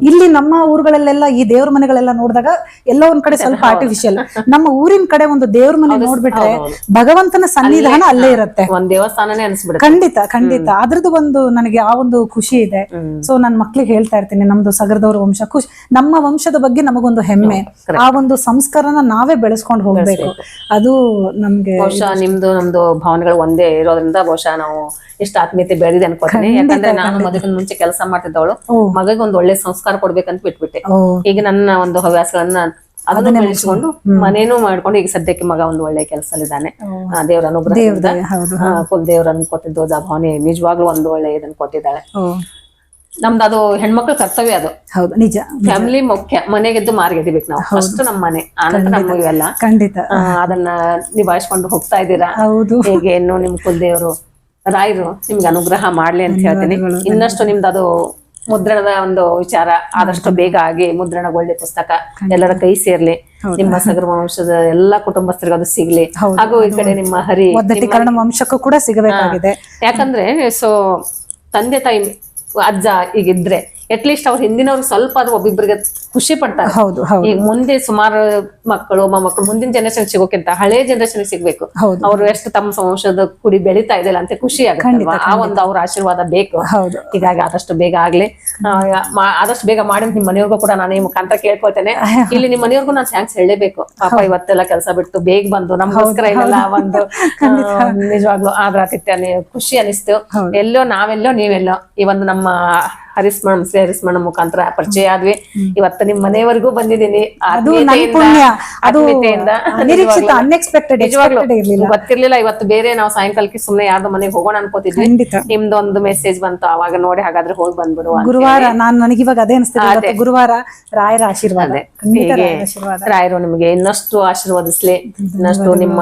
S2: ಇಲ್ಲಿ ನಮ್ಮ ಊರುಗಳಲ್ಲೆಲ್ಲ ಈ ದೇವರ ಮನೆಗಳೆಲ್ಲ ನೋಡಿದಾಗ ಎಲ್ಲ ಒಂದ್ ಕಡೆ ಸ್ವಲ್ಪ ಆರ್ಟಿಫಿಷಿಯಲ್. ನಮ್ಮ ಊರಿನ ಕಡೆ ಒಂದು ದೇವ್ರ ಮನೆ ನೋಡ್ಬಿಟ್ರೆ ಭಗವಂತನ ಸನ್ನಿಧಾನ ಅಲ್ಲೇ ಇರುತ್ತೆ,
S1: ಒಂದ್ ದೇವಸ್ಥಾನನೇ ಅನ್ಸ್ಬಿಡುತ್ತೆ.
S2: ಖಂಡಿತ ಖಂಡಿತ. ಅದ್ರದ್ದು ನನಗೆ ಆ ಒಂದು ಖುಷಿ ಇದೆ. ಸೊ ನನ್ ಮಕ್ಳಿಗೆ ಹೇಳ್ತಾ ಇರ್ತೀನಿ, ನಮ್ದು ಸಗರದವ್ರ ವಂಶ ಖುಷಿ, ನಮ್ಮ ವಂಶದ ಬಗ್ಗೆ ನಮಗೊಂದು ಹೆಮ್ಮೆ, ಆ ಒಂದು ಸಂಸ್ಕಾರನ ನಾವೇ ಬೆಳೆಸ್ಕೊಂಡು ಹೋಗ್ಬೇಕು. ಅದು ನಮ್ಗೆ
S1: ಬಹುಶಃ ನಿಮ್ದು ನಮ್ದು ಭಾವನೆಗಳು ಒಂದೇ ಇರೋದ್ರಿಂದ ಬಹುಶಃ ನಾವು ಎಷ್ಟು ಆತ್ಮೀಯತೆ ಬೆಳೆದಿದೆ ಅನ್ಕೋತೀನಿ. ಯಾಕಂದ್ರೆ ನಾನು ಮದುವೆ ಮುಂಚೆ ಕೆಲಸ ಮಾಡ್ತಿದ್ದವಳು, ಮಗಗೆ ಒಂದ್ ಒಳ್ಳೆ ಸಂಸ್ಕಾರ ಕೊಡ್ಬೇಕಂತ ಬಿಟ್ಬಿಟ್ಟೆ. ಈಗ ನನ್ನ ಒಂದು ಹವ್ಯಾಸಗಳನ್ನ ಅದನ್ನ ಬೆಳೆಸ್ಕೊಂಡು ಮನೇನು ಮಾಡ್ಕೊಂಡು ಈಗ ಸದ್ಯಕ್ಕೆ ಮಗ ಒಂದು ಒಳ್ಳೆ ಕೆಲಸದಲ್ಲಿದ್ದಾನೆ. ದೇವ್ರ ಅನುಗ್ರಹದಿಂದ ಕುಲ್ ದೇವ್ರ ಅನ್ಕೋತಿದ್ದು ಭಾವನೆ ನಿಜವಾಗ್ಲೂ ಒಂದು ಒಳ್ಳೆ ಇದನ್ನ ಕೊಟ್ಟಿದ್ದಾಳೆ. ನಮ್ದು ಅದು ಹೆಣ್ಮಕ್ಳ ಕರ್ತವ್ಯ, ಅದು
S2: ಹೌದು ನಿಜ.
S1: ಫ್ಯಾಮಿಲಿ ಮುಖ್ಯ, ಮನೆಗೆದ್ದು ಮಾರ್ಗೆದಿಬೇಕು ನಾವು ಫಸ್ಟ್, ನಮ್ಮ ಮನೆ ಆನಂತರ ನಮ್ಮ ಇವೆಲ್ಲ.
S2: ಖಂಡಿತ
S1: ಅದನ್ನ ನಿಭಾಯಿಸ್ಕೊಂಡು ಹೋಗ್ತಾ ಇದ್ದೀರಾ. ಹೇಗೆ ಇನ್ನು ನಿಮ್ ಕುಲದೇವ್ರು ರಾಯರು ನಿಮ್ಗೆ ಅನುಗ್ರಹ ಮಾಡ್ಲಿ ಅಂತ ಹೇಳ್ತೀನಿ. ಇನ್ನಷ್ಟು ನಿಮ್ದು ಅದು ಮುದ್ರಣದ ಒಂದು ವಿಚಾರ ಆದಷ್ಟು ಬೇಗ ಆಗಿ ಮುದ್ರಣಗೊಳ್ಳೆ ಪುಸ್ತಕ ಎಲ್ಲರ ಕೈ ಸೇರ್ಲಿ, ನಿಮ್ಮ ಸಗರ ವಂಶದ ಎಲ್ಲಾ ಕುಟುಂಬಸ್ಥರಿಗೆ ಅದು ಸಿಗ್ಲಿ. ಹಾಗೂ ಈ ಕಡೆ ನಿಮ್ಮ
S2: ಕರ್ಣ ವಂಶಕ್ಕೂ ಕೂಡ ಸಿಗಬೇಕಾಗಿದೆ.
S1: ಯಾಕಂದ್ರೆ ಸೊ ತಂದೆ ತಾಯಿ ಅಜ್ಜ ಈಗಿದ್ರೆ ಅಟ್ಲೀಸ್ಟ್ ಅವ್ರ ಹಿಂದಿನವ್ರು ಸ್ವಲ್ಪ ಅದು ಒಬ್ಬಿಬ್ಬರಿಗೆ ಖುಷಿ ಪಡ್ತಾರೆ. ಈಗ ಮುಂದೆ ಸುಮಾರು ಮಕ್ಕಳು ಮೊಮ್ಮಕ್ಕಳು ಮುಂದಿನ ಜನರೇಷನ್ ಸಿಗೋಕ್ಕಿಂತ ಹಳೆ ಜನರೇಷನ್ ಸಿಗ್ಬೇಕು. ಅವ್ರು ಎಷ್ಟು ತಮ್ಮ ವಂಶದ ಕುಡಿ ಬೆಳಿತಾ ಇದೆಯಲ್ಲ ಅಂತ ಖುಷಿ ಆಗುತ್ತೆ. ಆ ಒಂದು ಅವ್ರ ಆಶೀರ್ವಾದ ಬೇಕು. ಹೀಗಾಗಿ ಆದಷ್ಟು ಬೇಗ ಆಗ್ಲಿ, ಆದಷ್ಟು ಬೇಗ ಮಾಡಿ ನಿಮ್ ಮನೆಯವ್ರಿಗೂ ಕೂಡ ನಾನು ಈ ಮುಖಾಂತರ ಕೇಳ್ಕೊಳ್ತೇನೆ. ಇಲ್ಲಿ ನಿಮ್ ಮನೆಯವ್ರಿಗೂ ನಾನು ಥ್ಯಾಂಕ್ಸ್ ಹೇಳಲೇಬೇಕು. ಪಾಪ ಇವತ್ತೆಲ್ಲ ಕೆಲಸ ಬಿಟ್ಟು ಬೇಗ ಬಂದು ನಮ್ಗೋಸ್ಕರ ಇದೆಲ್ಲ ಒಂದು ನಿಜವಾಗ್ಲು ಆದ್ರಾತಿಥ್ಯ ಖುಷಿ ಅನಿಸ್ತು. ಎಲ್ಲೋ ನಾವೆಲ್ಲೋ ನೀವೆಲ್ಲೋ ಈ ಒಂದು ನಮ್ಮ ಹರಿಸ್ಮಣಂ ಶ್ರೀ ಹರಿಸ್ಮಣಂ ಮುಖಾಂತರ ಪರಿಚಯ ಆದ್ವಿ. ಇವತ್ತು ನಿಮ್ ಮನೆಯವರೆಗೂ ಬಂದಿದ್ದೀನಿ. ಗೊತ್ತಿರ್ಲಿಲ್ಲ. ಇವತ್ತು ಬೇರೆ ನಾವು ಸಾಯಂಕಾಲಕ್ಕೆ ಸುಮ್ನೆ ಯಾರ್ದು ಮನೆಗೆ ಹೋಗೋಣ ಅನ್ಕೋತಿದ್ವಿ. ನಿಮ್ದು ಒಂದು ಮೆಸೇಜ್ ಬಂತು, ಅವಾಗ ನೋಡಿ ಹಾಗಾದ್ರೆ ಹೋಗಿ ಬಂದ್ಬಿಡು.
S2: ಗುರುವಾರ ನನಗೆ ಇವಾಗ ಅದೇ ಅನಿಸ್ತಿದೆ, ಗುರುವಾರ ರಾಯರ ಆಶೀರ್ವಾದ.
S1: ರಾಯರು ನಿಮಗೆ ಇನ್ನಷ್ಟು ಆಶೀರ್ವಾದಿಸ್ಲಿ, ಇನ್ನಷ್ಟು ನಿಮ್ಮ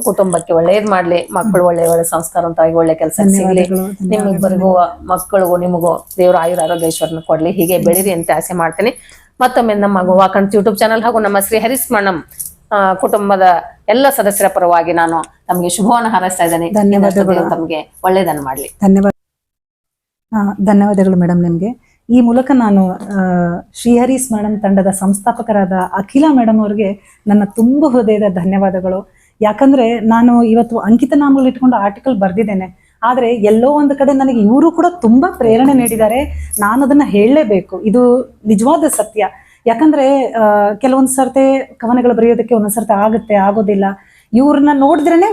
S1: ಕುಟುಂಬಕ್ಕೆ ಒಳ್ಳೇದ್ ಮಾಡ್ಲಿ, ಮಕ್ಕಳು ಒಳ್ಳೆ ಒಳ್ಳೆ ಸಂಸ್ಕಾರವಂತಾಗಿ ಒಳ್ಳೆ ಕೆಲಸ ಸಿಗ್ಲಿ, ನಿಮ್ಮಿಬ್ಬರಿಗೂ ಮಕ್ಕಳಿಗೂ ನಿಮಗೂ ದೇವರ ಆಯುರ ಆರೋಗ್ಯೇಶ್ವರನ ಕೊಡ್ಲಿ. ಹೀಗೆ ಬೆಳಿರಿ ಅಂತ ಆಸೆ ಮಾಡ್ತೀನಿ. ಮತ್ತೊಮ್ಮೆ ನಮ್ಮ ಗೋವಾ ಕಂಠ ಯೂಟ್ಯೂಬ್ ಚಾನಲ್ ಹಾಗೂ ನಮ್ಮ ಶ್ರೀ ಹರಿಸ್ಮಣಂ ಕುಟುಂಬದ ಎಲ್ಲ ಸದಸ್ಯರ ಪರವಾಗಿ ನಾನು ತಮಗೆ ಶುಭವನ್ನು ಹಾರೈಸ್ತಾ ಇದ್ದೇನೆ. ಧನ್ಯವಾದಗಳು. ತಮಗೆ ಒಳ್ಳೇದನ್ನ ಮಾಡ್ಲಿ.
S2: ಧನ್ಯವಾದಗಳು ಮೇಡಮ್ ನಿಮ್ಗೆ. ಈ ಮೂಲಕ ನಾನು ಶ್ರೀಹರಿ ಸ್ಮರಣಂ ತಂಡದ ಸಂಸ್ಥಾಪಕರಾದ ಅಖಿಲ ಮೇಡಮ್ ಅವ್ರಿಗೆ ನನ್ನ ತುಂಬ ಹೃದಯದ ಧನ್ಯವಾದಗಳು. ಯಾಕಂದ್ರೆ ನಾನು ಇವತ್ತು ಅಂಕಿತ ನಾಮಗಳು ಇಟ್ಕೊಂಡು ಆರ್ಟಿಕಲ್ ಬರ್ದಿದ್ದೇನೆ, ಆದ್ರೆ ಎಲ್ಲೋ ಒಂದು ಕಡೆ ನನಗೆ ಇವರು ಕೂಡ ತುಂಬಾ ಪ್ರೇರಣೆ ನೀಡಿದ್ದಾರೆ. ನಾನು ಅದನ್ನ ಹೇಳಲೇಬೇಕು, ಇದು ನಿಜವಾದ ಸತ್ಯ. ಯಾಕಂದ್ರೆ ಕೆಲವೊಂದು ಸರ್ತೆ ಕವನಗಳು ಬರೆಯೋದಕ್ಕೆ ಒಂದೊಂದು ಸರ್ತೆ ಆಗುತ್ತೆ, ಆಗೋದಿಲ್ಲ. ಇವ್ರನ್ನ ನೋಡಿದ್ರೇನೆ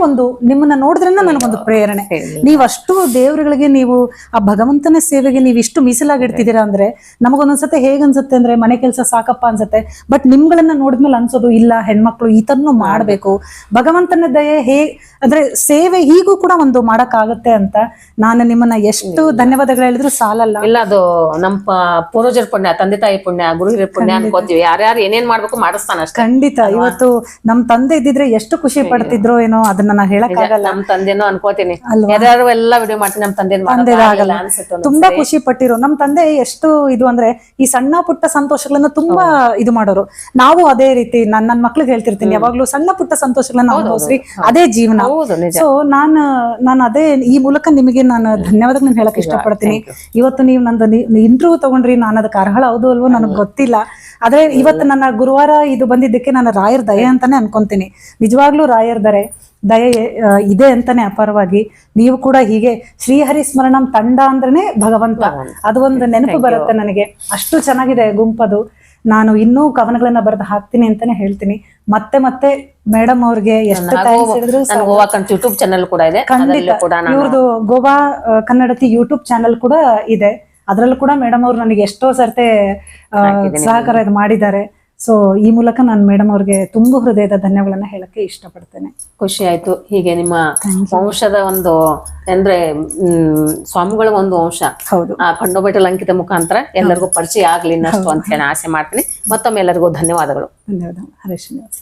S2: ನಿಮ್ಮನ್ನ ನೋಡಿದ್ರೇನೆ ನನಗೊಂದು ಪ್ರೇರಣೆ. ನೀವಷ್ಟು ದೇವರುಗಳಿಗೆ ನೀವು ಆ ಭಗವಂತನ ಸೇವೆಗೆ ನೀವು ಇಷ್ಟು ಮೀಸಲಾಗಿಡ್ತಿದ್ದೀರಾ ಅಂದ್ರೆ ನಮಗೊಂದೊಂದ್ಸತಿ ಹೇಗನ್ಸುತ್ತೆ ಅಂದ್ರೆ ಮನೆ ಕೆಲಸ ಸಾಕಪ್ಪ ಅನ್ಸುತ್ತೆ. ಬಟ್ ನಿಮ್ಗಳನ್ನ ನೋಡಿದ್ಮೇಲೆ ಅನ್ಸೋದು ಇಲ್ಲ, ಹೆಣ್ಮಕ್ಳು ಈ ತರನು ಮಾಡ್ಬೇಕು, ಭಗವಂತನ ದಯೆ ಅಂದ್ರೆ ಸೇವೆ ಹೀಗೂ ಕೂಡ ಒಂದು ಮಾಡಕ್ಕಾಗತ್ತೆ ಅಂತ ನಾನು ನಿಮ್ಮನ್ನ ಎಷ್ಟು ಧನ್ಯವಾದಗಳು ಹೇಳಿದ್ರು ಸಾಲಲ್ಲ.
S1: ಇಲ್ಲ, ಅದು ನಮ್ಮ ಪೂರ್ವಜರ ಪುಣ್ಯ, ತಂದೆ ತಾಯಿ ಪುಣ್ಯ, ಗುರು ಹಿರಿಯರ ಪುಣ್ಯ ಅನ್ಕೋತೀವಿ. ಯಾರ್ಯಾರು ಏನೇನ್ ಮಾಡ್ಬೇಕು ಮಾಡಿಸ್ತಾನ ಅಷ್ಟೇ.
S2: ಖಂಡಿತ. ಇವತ್ತು ನಮ್ ತಂದೆ ಇದ್ದಿದ್ರೆ ಎಷ್ಟು ಖುಷಿ ಪಡ್ತಿದ್ರು ಏನೋ, ಅದನ್ನ ನಾ ಹೇಳಕ್ ಆಗಲ್ಲ.
S1: ನಮ್ ತಂದೆನೂ ಅನ್ಕೋತೀನಿ, ಯಾರು ಎಲ್ಲ ವಿಡಿಯೋ ಮಾಡ್ತೀನಿ, ನಮ್ ತಂದೆ
S2: ಆಗಲ್ಲ ತುಂಬಾ ಖುಷಿ ಪಟ್ಟಿರೋ. ನಮ್ ತಂದೆ ಎಷ್ಟು ಇದು ಅಂದ್ರೆ ಈ ಸಣ್ಣ ಪುಟ್ಟ ಸಂತೋಷಗಳನ್ನ ತುಂಬಾ ಇದು ಮಾಡೋರು. ನಾವು ಅದೇ ರೀತಿ ನನ್ನ ಮಕ್ಳಿಗೆ ಹೇಳ್ತಿರ್ತೀನಿ, ಯಾವಾಗ್ಲೂ ಸಣ್ಣ ಪುಟ್ಟ ಸಂತೋಷಗಳನ್ನ ಅನುಭವಿಸ್ರಿ, ಅದೇ ಜೀವನ. ಸೊ ನಾನು ಅದೇ ಈ ಮೂಲಕ ನಿಮಗೆ ನಾನು ಧನ್ಯವಾದಗಳನ್ನ ಹೇಳಕ್ ಇಷ್ಟಪಡ್ತೀನಿ. ಇವತ್ತು ನೀವು ನಂದು ಇಂಟರ್ವ್ಯೂ ತಗೊಂಡ್ರಿ, ನಾನು ಅದಕ್ಕೆ ಅರ್ಹಳ ಹೌದು ಅಲ್ವೋ ನನಗೆ ಗೊತ್ತಿಲ್ಲ. ಆದ್ರೆ ಇವತ್ತು ನನ್ನ ಗುರುವಾರ ಇದು ಬಂದಿದ್ದಕ್ಕೆ ನಾನು ರಾಯರ್ ದಯೆ ಅಂತಾನೆ ಅನ್ಕೊಂತೀನಿ. ನಿಜವಾಗ್ಲೂ ರಾಯರ್ ದಯೆ ಇದೆ ಅಂತಾನೆ ಅಪಾರವಾಗಿ. ನೀವು ಕೂಡ ಹೀಗೆ ಶ್ರೀಹರಿ ಸ್ಮರಣಂ ತಂಡ ಅಂದ್ರೇನೆ ಭಗವಂತ, ಅದು ಒಂದು ನೆನಪು ಬರುತ್ತೆ ನನಗೆ. ಅಷ್ಟು ಚೆನ್ನಾಗಿದೆ ಗುಂಪದು. ನಾನು ಇನ್ನೂ ಕವನಗಳನ್ನ ಬರೆದು ಹಾಕ್ತೀನಿ ಅಂತಾನೆ ಹೇಳ್ತೀನಿ. ಮತ್ತೆ ಮೇಡಮ್ ಅವ್ರಿಗೆ ಎಷ್ಟು ಥ್ಯಾಂಕ್ಸ್ ಹೇಳಿದ್ರು.
S1: ಯೂಟ್ಯೂಬ್ ಚಾನಲ್ ಕೂಡ ಇದೆ,
S2: ಖಂಡಿತ. ಇವ್ರದ್ದು ಗೋವಾ ಕನ್ನಡತಿ ಯೂಟ್ಯೂಬ್ ಚಾನಲ್ ಕೂಡ ಇದೆ. ಅದ್ರಲ್ಲೂ ಕೂಡ ಮೇಡಮ್ ಅವ್ರು ನನಗೆ ಎಷ್ಟೋ ಸರ್ತೆ ಸಹಕಾರ ಮಾಡಿದ್ದಾರೆ. ಸೊ ಈ ಮೂಲಕ ನಾನು ಮೇಡಮ್ ಅವ್ರಿಗೆ ತುಂಬಾ ಹೃದಯದ ಧನ್ಯವಾದಗಳನ್ನ ಹೇಳಕ್ಕೆ ಇಷ್ಟಪಡ್ತೇನೆ.
S1: ಖುಷಿ ಆಯ್ತು. ಹೀಗೆ ನಿಮ್ಮ ವಂಶದ ಒಂದು ಅಂದ್ರೆ ಸ್ವಾಮಿಗಳ ಒಂದು ವಂಶ ಖಂಡೋಬೆಟ್ಟಲ ಅಂಕಿತ ಮುಖಾಂತರ ಎಲ್ಲರಿಗೂ ಪರಿಚಯ ಆಗ್ಲಿ ಇನ್ನಷ್ಟು ಅಂತ ಹೇಳಿ ಆಸೆ ಮಾಡ್ತೀನಿ. ಮತ್ತೊಮ್ಮೆ ಎಲ್ಲರಿಗೂ ಧನ್ಯವಾದಗಳು.
S2: ಧನ್ಯವಾದ. ಹರೇ ಶ್ರೀನಿವಾಸ.